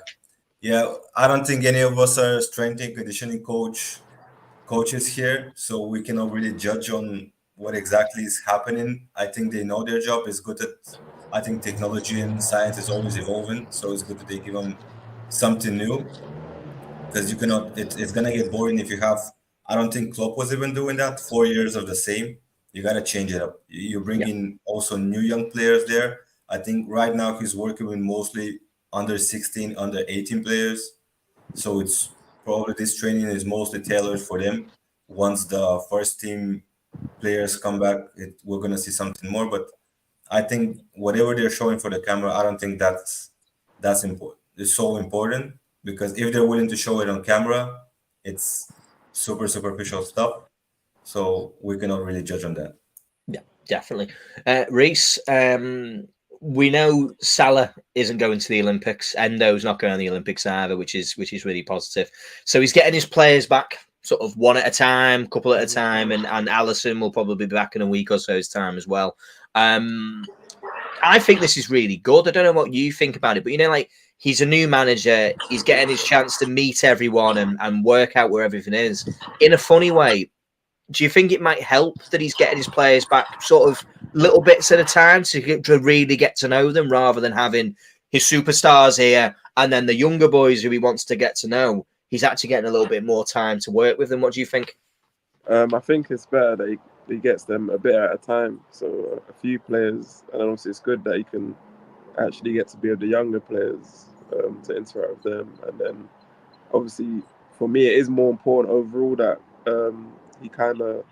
Yeah, I don't think any of us are strength and conditioning coaches here, so we cannot really judge on what exactly is happening. I think they know their job is good at. I think technology and science is always evolving, so it's good that they give them something new. Because you cannot, it's gonna get boring if you have. I don't think Klopp was even doing that. 4 years of the same. You gotta change it up. You bring in also new young players there. I think right now he's working with mostly under 16, under 18 players. So it's probably this training is mostly tailored for them. Once the first team players come back, we're gonna see something more. But I think whatever they're showing for the camera, I don't think that's important. It's so important because if they're willing to show it on camera, it's super superficial stuff. So we cannot really judge on that. Yeah, definitely. Reese, we know Salah isn't going to the Olympics. Endo's not going to the Olympics either, which is really positive. So he's getting his players back sort of one at a time, couple at a time, and Alisson will probably be back in a week or so's time as well. I think this is really good. I don't know what you think about it, but like he's a new manager. He's getting his chance to meet everyone and work out where everything is. In a funny way, do you think it might help that he's getting his players back sort of little bits at a time to really get to know them, rather than having his superstars here and then the younger boys who he wants to get to know? he's actually getting a little bit more time to work with them? What do you think? I think it's better that he gets them a bit at a time. So a few players, and obviously it's good that he can actually get to be with the younger players to interact with them. And then obviously for me, it is more important overall that he kind of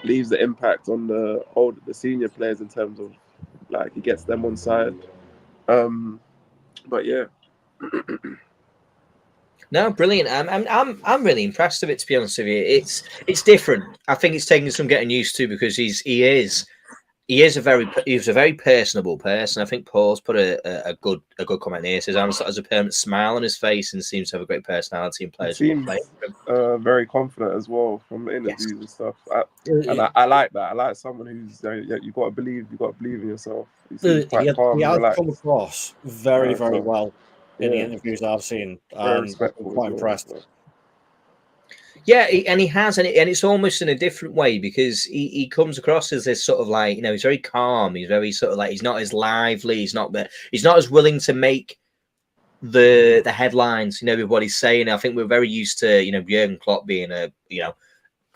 leaves the impact on the senior players in terms of like he gets them on side. But yeah. No, brilliant. I'm really impressed with it, to be honest with you. It's different. I think it's taking some getting used to because he is a very personable person. I think Paul's put a good comment here. He says has a permanent smile on his face and seems to have a great personality and players will play. Very confident as well from interviews and stuff. I like that. I like someone who's you got to believe in yourself. He seems quite calm. He has relaxed. come across very well in the interviews I've seen. Very respectful. I'm quite impressed. Yeah, and he has, and it's almost in a different way because he comes across as this sort of like, you know, he's very calm. He's very sort of like, he's not as lively. He's not as willing to make the headlines. You know, with what he's saying. I think we're very used to, you know, Jurgen Klopp being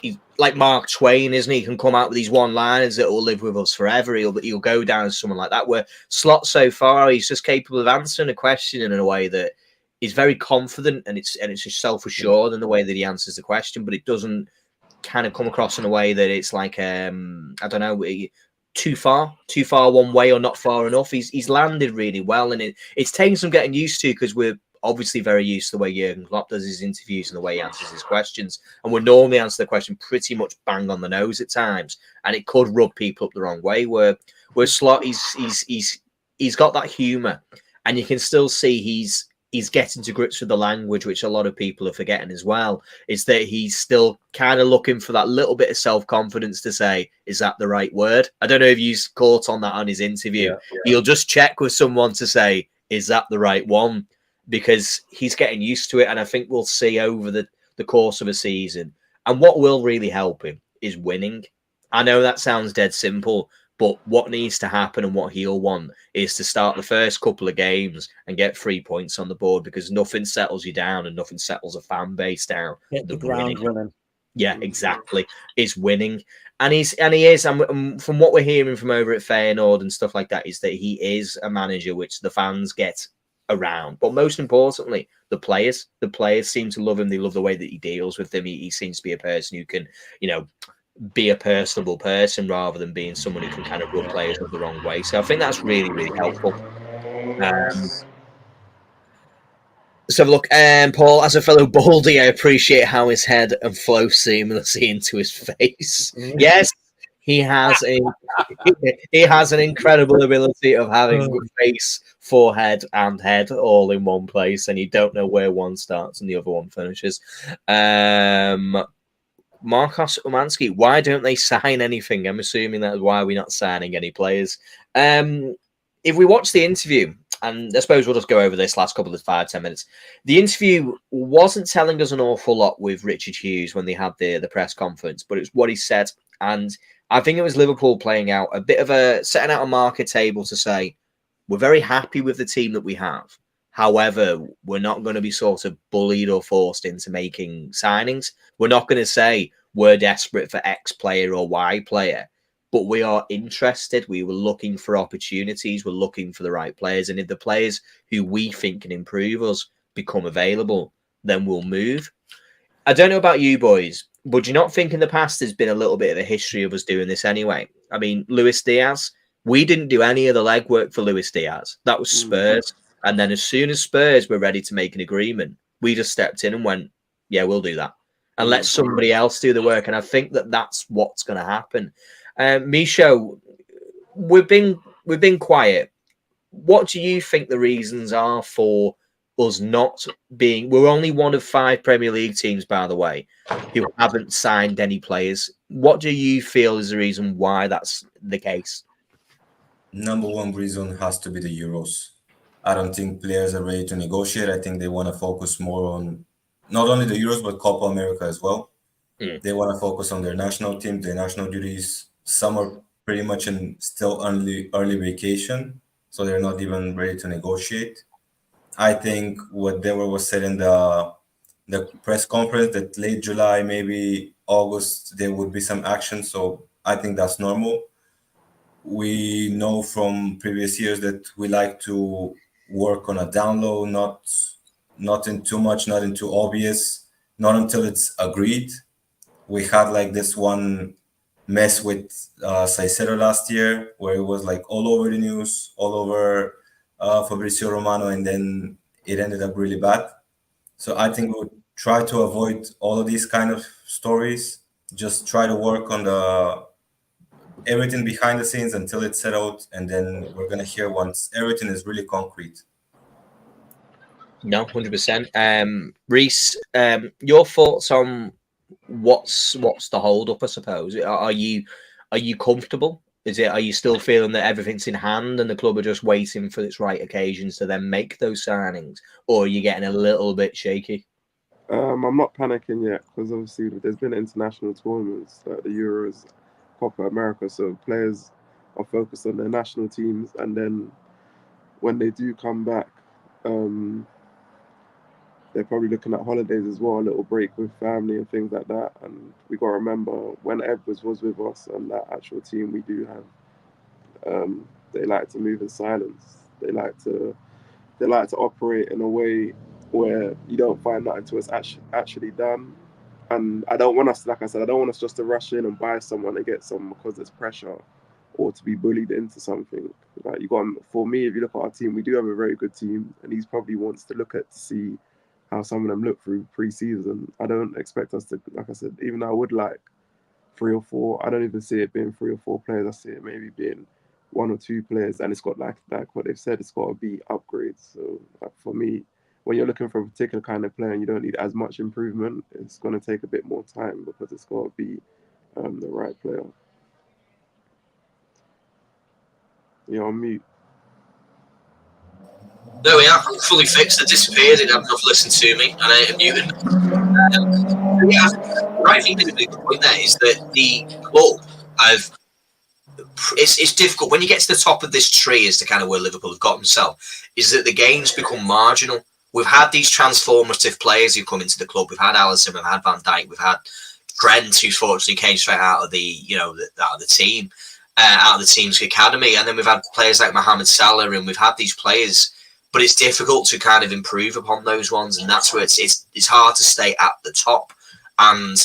he's like Mark Twain, isn't he? He can come out with these one-liners that will live with us forever. He'll go down as someone like that. Where Slot so far, he's just capable of answering a question in a way that is very confident and it's just self-assured in the way that he answers the question, but it doesn't kind of come across in a way that it's like I don't know, too far one way or not far enough. He's landed really well, and it's taken some getting used to because we're obviously very used to the way Jurgen Klopp does his interviews and the way he answers his questions, and we normally answer the question pretty much bang on the nose at times, and it could rub people up the wrong way. Where Slot, he's got that humour, and you can still see he's getting to grips with the language, which a lot of people are forgetting as well, is that he's still kind of looking for that little bit of self-confidence to say, is that the right word? I don't know if you caught on that on his interview. Yeah. He'll just check with someone to say, is that the right one? Because he's getting used to it. And I think we'll see over the course of a season. And what will really help him is winning. I know that sounds dead simple, but what needs to happen and what he'll want is to start the first couple of games and get 3 points on the board because nothing settles you down and nothing settles a fan base down. Get the ground running. Yeah, exactly. It's winning. And he is. And from what we're hearing from over at Feyenoord and stuff like that, is that he is a manager which the fans get around. But most importantly, the players seem to love him. They love the way that he deals with them. He seems to be a person who can, you know, be a personable person rather than being someone who can kind of rub players up the wrong way. So I think that's really, really helpful. So look, Paul, as a fellow Baldy, I appreciate how his head and flow seamlessly into his face. Yes, he has an incredible ability of having face, forehead, and head all in one place, and you don't know where one starts and the other one finishes. Marcos Umansky, why don't they sign anything? I'm assuming that's why we're not signing any players. If we watch the interview, and I suppose we'll just go over this last couple of 5-10 minutes. The interview wasn't telling us an awful lot with Richard Hughes when they had the press conference, but it's what he said. And I think it was Liverpool playing out a bit of setting out a marker table to say, we're very happy with the team that we have. However, we're not going to be sort of bullied or forced into making signings. We're not going to say we're desperate for X player or Y player, but we are interested. We were looking for opportunities. We're looking for the right players. And if the players who we think can improve us become available, then we'll move. I don't know about you boys, but do you not think in the past there's been a little bit of a history of us doing this anyway? I mean, Luis Diaz, we didn't do any of the legwork for Luis Diaz. That was Spurs. And then as soon as Spurs were ready to make an agreement, we just stepped in and went, yeah, we'll do that. And let somebody else do the work. And I think that that's what's going to happen. Misho, we've been quiet. What do you think the reasons are for us not being... We're only one of 5 Premier League teams, by the way, who haven't signed any players. What do you feel is the reason why that's the case? Number one reason has to be the Euros. I don't think players are ready to negotiate. I think they want to focus more on not only the Euros, but Copa America as well. They want to focus on their national team, their national duties. Some are pretty much in still early vacation, so they're not even ready to negotiate. I think what Denver was said in the the press conference that late July, maybe August, there would be some action. So I think that's normal. We know from previous years that we like to work on a down low, not in too much, not in too obvious, not until it's agreed. We had like this one mess with Caicedo last year, where it was like all over the news, all over Fabrizio Romano, and then it ended up really bad. So I think we would try to avoid all of these kind of stories. Just try to work on the everything behind the scenes until it's settled, and then we're gonna hear once everything is really concrete. No, 100%. Reese, your thoughts on what's the hold up? I suppose are you comfortable? Are you still feeling that everything's in hand and the club are just waiting for its right occasions to then make those signings, or are you getting a little bit shaky? I'm not panicking yet because obviously there's been international tournaments like the Euros, Copa America, so players are focused on their national teams, and then when they do come back, they're probably looking at holidays as well, a little break with family and things like that. And we got to remember when Edwards was with us and that actual team we do have, they like to move in silence. They like to operate in a way where you don't find that until it's actually done. And I don't want us, like I said, I don't want us just to rush in and buy someone and get someone because there's pressure or to be bullied into something. Like for me, if you look at our team, we do have a very good team, and he probably wants to look at to see how some of them look through pre-season. I don't expect us to, like I said, even though I would like 3 or 4, I don't even see it being 3 or 4 players. I see it maybe being 1 or 2 players, and it's got like what they've said, it's got to be upgrades. So for me, when you're looking for a particular kind of player and you don't need as much improvement, it's going to take a bit more time because it's got to be the right player. You're on mute. There we are, fully fixed. It disappeared. It had enough listen to me, and I muted. Right thing to the point there is that the club have. It's difficult when you get to the top of this tree, as to kind of where Liverpool have got themselves, is that the games become marginal. We've had these transformative players who come into the club. We've had Alisson, we've had Van Dijk, we've had Trent, who fortunately came straight out of the team, out of the team's academy, and then we've had players like Mohamed Salah, and we've had these players. But it's difficult to kind of improve upon those ones, and that's where it's hard to stay at the top. And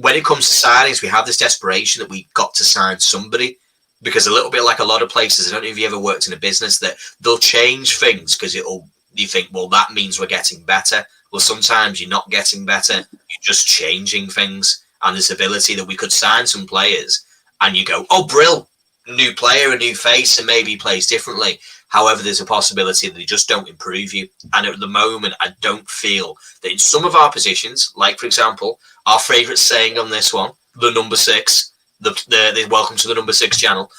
when it comes to signings, we have this desperation that we've got to sign somebody, because a little bit like a lot of places, I don't know if you ever worked in a business, that they'll change things because you think, well, that means we're getting better. Well, sometimes you're not getting better, you're just changing things. And this ability that we could sign some players and you go, oh, brill, new player, a new face, and maybe he plays differently. However, there's a possibility that they just don't improve you. And at the moment, I don't feel that in some of our positions, like, for example, our favourite saying on this one, the number 6, the welcome to the number 6 channel,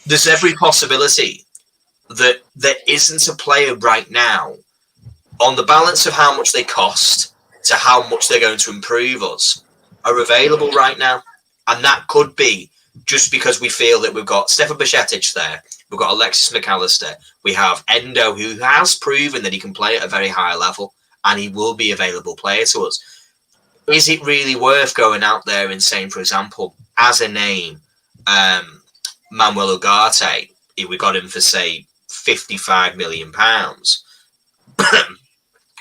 there's every possibility that there isn't a player right now on the balance of how much they cost to how much they're going to improve us are available right now. And that could be just because we feel that we've got Stefan Bajcetic there, we've got Alexis McAllister, we have Endo, who has proven that he can play at a very high level, and he will be a available player to us. Is it really worth going out there and saying, for example, as a name, Manuel Ugarte, if we got him for, say, £55 million,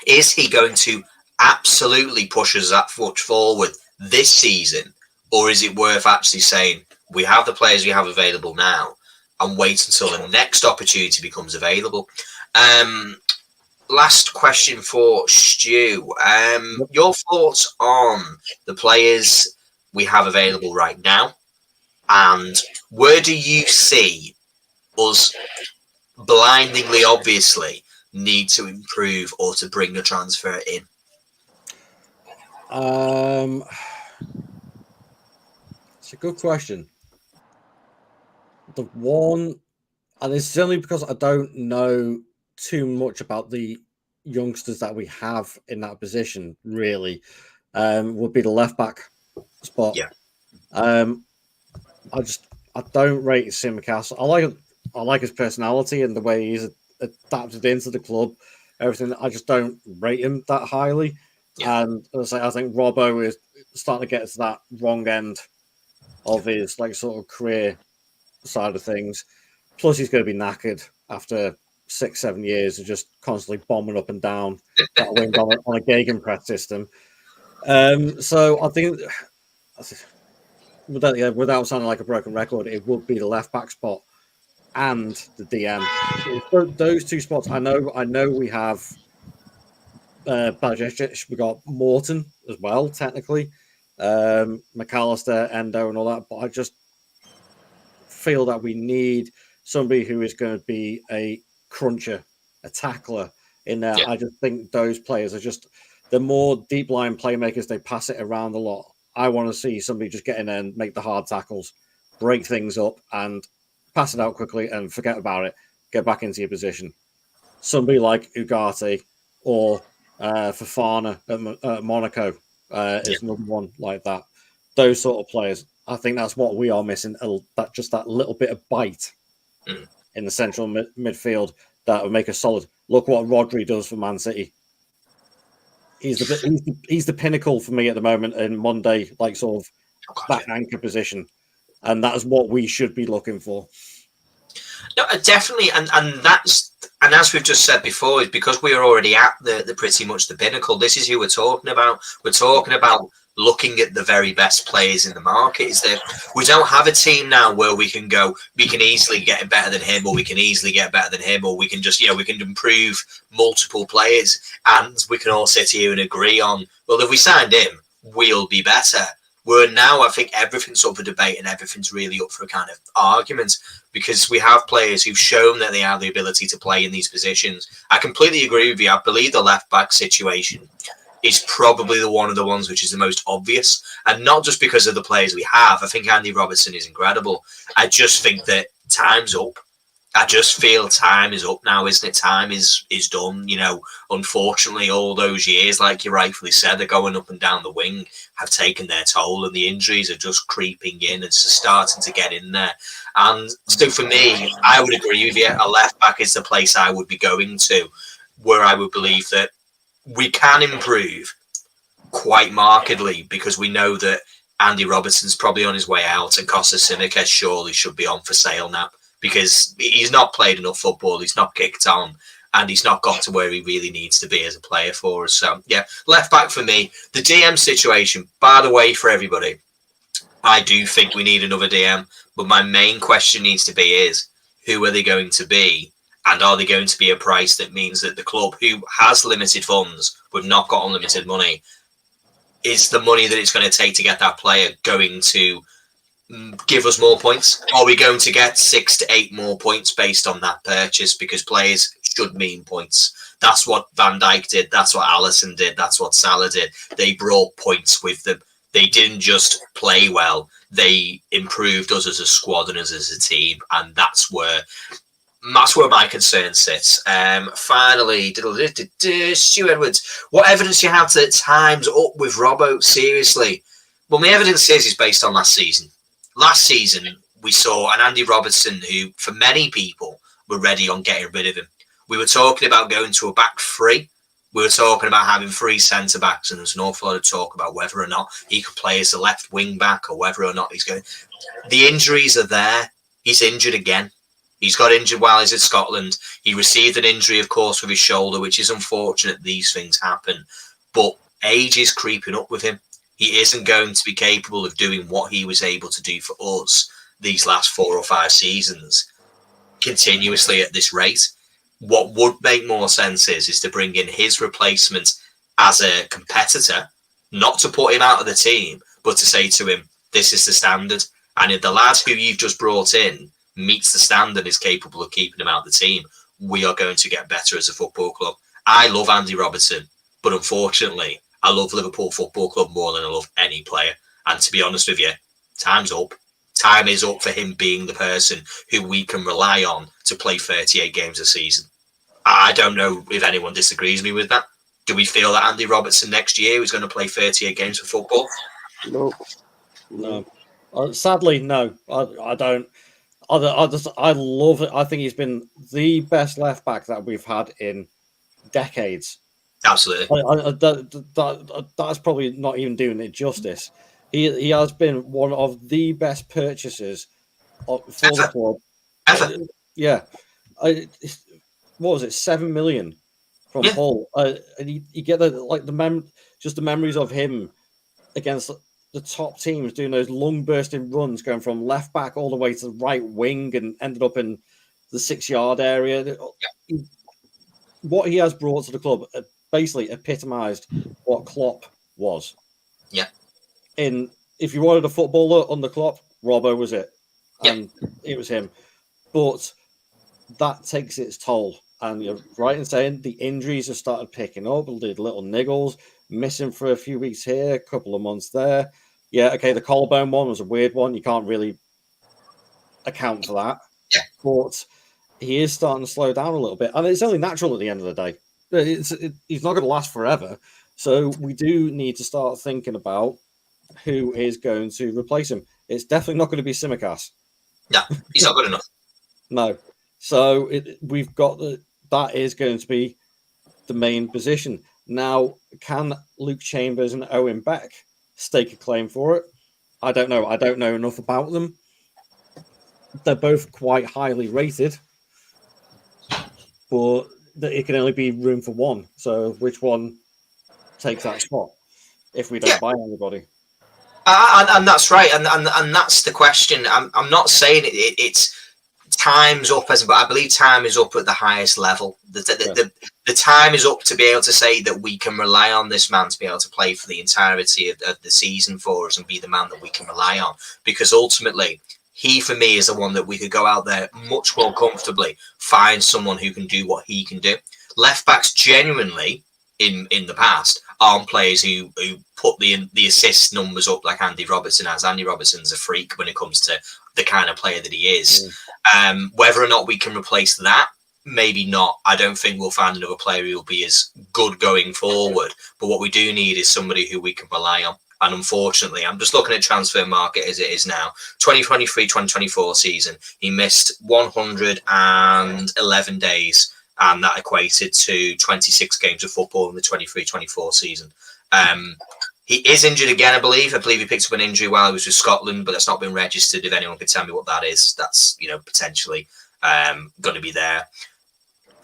is he going to absolutely push us that much forward this season? Or is it worth actually saying, we have the players we have available now and wait until the next opportunity becomes available? Last question for Stu. Your thoughts on the players we have available right now, and where do you see us blindingly, obviously, need to improve or to bring a transfer in? It's a good question. The one, and it's only because I don't know too much about the youngsters that we have in that position, really, would be the left back spot. Yeah. I don't rate Simicast. I like his personality and the way he's adapted into the club. everything. I just don't rate him that highly. Yeah. And as I say, I think Robbo is starting to get to that wrong end of his like sort of career side of things. Plus, he's going to be knackered after 6-7 years of just constantly bombing up and down that wing on a gegenpress system. So I think, without sounding like a broken record, it would be the left back spot and the DM. Those two spots. I know we have Bajicic, we got Morton as well, technically, McAllister, Endo, and all that. But I just feel that we need somebody who is going to be a cruncher, a tackler in there. Yeah. I just think those players are just the more deep line playmakers. They pass it around a lot. I want to see somebody just get in there and make the hard tackles, break things up, and pass it out quickly and forget about it. Get back into your position. Somebody like Ugarte or Fofana at Monaco is another one like that. Those sort of players. I think that's what we are missing. That little bit of bite in the central midfield that would make us solid. Look what Rodri does for Man City. He's the pinnacle for me at the moment in Monday, like sort of that anchor position, and that is what we should be looking for. No, definitely, and as we've just said before, is because we are already at the pretty much the pinnacle. This is who we're talking about. We're talking about looking at the very best players in the market. Is that we don't have a team now where we can go, we can easily get better than him, or we can easily get better than him, or we can just, we can improve multiple players, and we can all sit here and agree on, well, if we signed him, we'll be better. Where now I think everything's up for debate and everything's really up for a kind of argument, because we have players who've shown that they have the ability to play in these positions. I completely agree with you. I believe the left back situation is probably the one of the ones which is the most obvious, and not just because of the players we have. I think Andy Robertson is incredible. I just think that time's up. I just feel time is up now, isn't it? Time is done. Unfortunately, all those years, like you rightfully said, they're going up and down the wing, have taken their toll, and the injuries are just creeping in and starting to get in there. And so for me, I would agree with you. A left back is the place I would be going to, where I would believe that we can improve quite markedly, because we know that Andy Robertson's probably on his way out, and Kostas Tsimikas surely should be on for sale now, because he's not played enough football, he's not kicked on, and he's not got to where he really needs to be as a player for us. So, left back for me. The DM situation, by the way, for everybody, I do think we need another DM, but my main question needs to be is, who are they going to be? And are they going to be a price that means that the club, who has limited funds but not got unlimited money, is the money that it's going to take to get that player going to give us more points? Are we going to get 6 to 8 more points based on that purchase? Because players should mean points. That's what Van Dijk did. That's what Alisson did. That's what Salah did. They brought points with them. They didn't just play well. They improved us as a squad and us as a team. And that's where my concern sits. Finally, Stu Edwards, what evidence you have that time's up with Robbo? Seriously. Well, my evidence is based on last season. Last season, we saw an Andy Robertson who, for many people, were ready on getting rid of him. We were talking about going to a back three. We were talking about having 3 centre-backs, and there's an awful lot of talk about whether or not he could play as a left wing-back, or whether or not he's going. The injuries are there. He's injured again. He's got injured while he's at Scotland. He received an injury, of course, with his shoulder, which is unfortunate. These things happen. But age is creeping up with him. He isn't going to be capable of doing what he was able to do for us these last 4 or 5 seasons continuously at this rate. What would make more sense is to bring in his replacement as a competitor, not to put him out of the team, but to say to him, this is the standard. And if the lad who you've just brought in meets the standard, is capable of keeping him out of the team, we are going to get better as a football club. I love Andy Robertson, but unfortunately, I love Liverpool Football Club more than I love any player. And to be honest with you, time's up. Time is up for him being the person who we can rely on to play 38 games a season. I don't know if anyone disagrees with me with that. Do we feel that Andy Robertson next year is going to play 38 games of football? No. Sadly, no. I don't. I love it. I think he's been the best left back that we've had in decades. Absolutely. That's probably not even doing it justice. He has been one of the best purchases for the club. Ever. Yeah. What was it? 7 million from Hull. And you get the memories of him against the top teams doing those long bursting runs, going from left back all the way to the right wing, and ended up in the 6-yard area. What he has brought to the club basically epitomised what Klopp was. Yeah. If you wanted a footballer on the Klopp, Robbo was it, and it was him. But that takes its toll, and you're right in saying the injuries have started picking up. Did little niggles, missing for a few weeks here, a couple of months there. Yeah, okay, the collarbone one was a weird one. You can't really account for that. Yeah. But he is starting to slow down a little bit, and it's only natural at the end of the day. He's not going to last forever, so we do need to start thinking about who is going to replace him. It's definitely not going to be Tsimikas. No, he's not good enough. No, so we've got that is going to be the main position. Now, can Luke Chambers and Owen Beck stake a claim for it? I don't know. I don't know enough about them. They're both quite highly rated, but it can only be room for one. So which one takes that spot if we don't buy anybody? And that's right, and that's the question. I'm not saying it's time's up, but I believe time is up at the highest level. The time is up to be able to say that we can rely on this man to be able to play for the entirety of the season for us and be the man that we can rely on. Because ultimately, he, for me, is the one that we could go out there much more comfortably, find someone who can do what he can do. Left backs genuinely, in the past, aren't players who put the assist numbers up like Andy Robertson has. Andy Robertson's a freak when it comes to the kind of player that he is. Whether or not we can replace that, maybe not. I don't think we'll find another player who will be as good going forward. But what we do need is somebody who we can rely on. And unfortunately, I'm just looking at transfer market as it is now. 2023-2024 season, he missed 111 days, and that equated to 26 games of football in the 23-24 season. He is injured again, I believe. I believe he picked up an injury while he was with Scotland, but that's not been registered. If anyone can tell me what that is, that's potentially going to be there.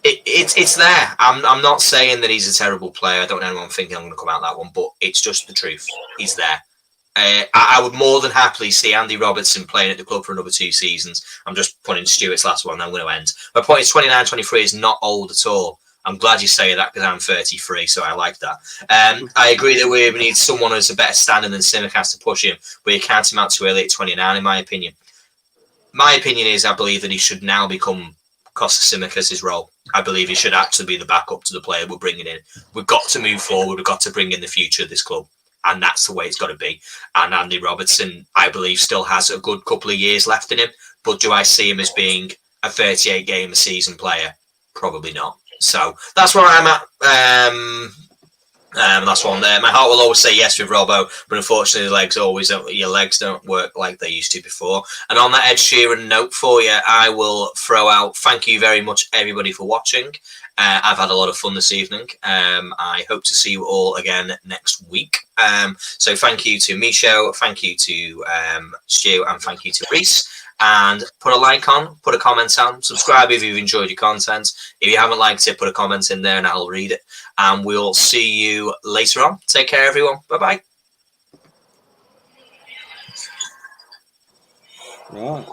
It's there. I'm not saying that he's a terrible player. I don't want anyone thinking I'm going to come out that one, but it's just the truth. He's there. I would more than happily see Andy Robertson playing at the club for another 2 seasons. I'm just putting Stuart's last one, and I'm going to end. My point is 29-23 is not old at all. I'm glad you say that because I'm 33, so I like that. I agree that we need someone who's a better standing than Tsimikas to push him, but you can't him out too early at 29, in my opinion. My opinion is I believe that he should now become Kostas Tsimikas' role. I believe he should actually be the backup to the player we're bringing in. We've got to move forward. We've got to bring in the future of this club. And that's the way it's got to be. And Andy Robertson, I believe, still has a good couple of years left in him. But do I see him as being a 38-game a season player? Probably not. So that's where I'm at. That's one there. My heart will always say yes with Robbo, but unfortunately, your legs don't work like they used to before. And on that Ed Sheeran note for you, I will throw out thank you very much, everybody, for watching. I've had a lot of fun this evening. I hope to see you all again next week. So thank you to Micho, thank you to Stu, and thank you to Reese. And put a like on, put a comment on, subscribe if you've enjoyed your content. If you haven't liked it, put a comment in there and I'll read it. And we'll see you later on. Take care, everyone. Bye-bye. Right.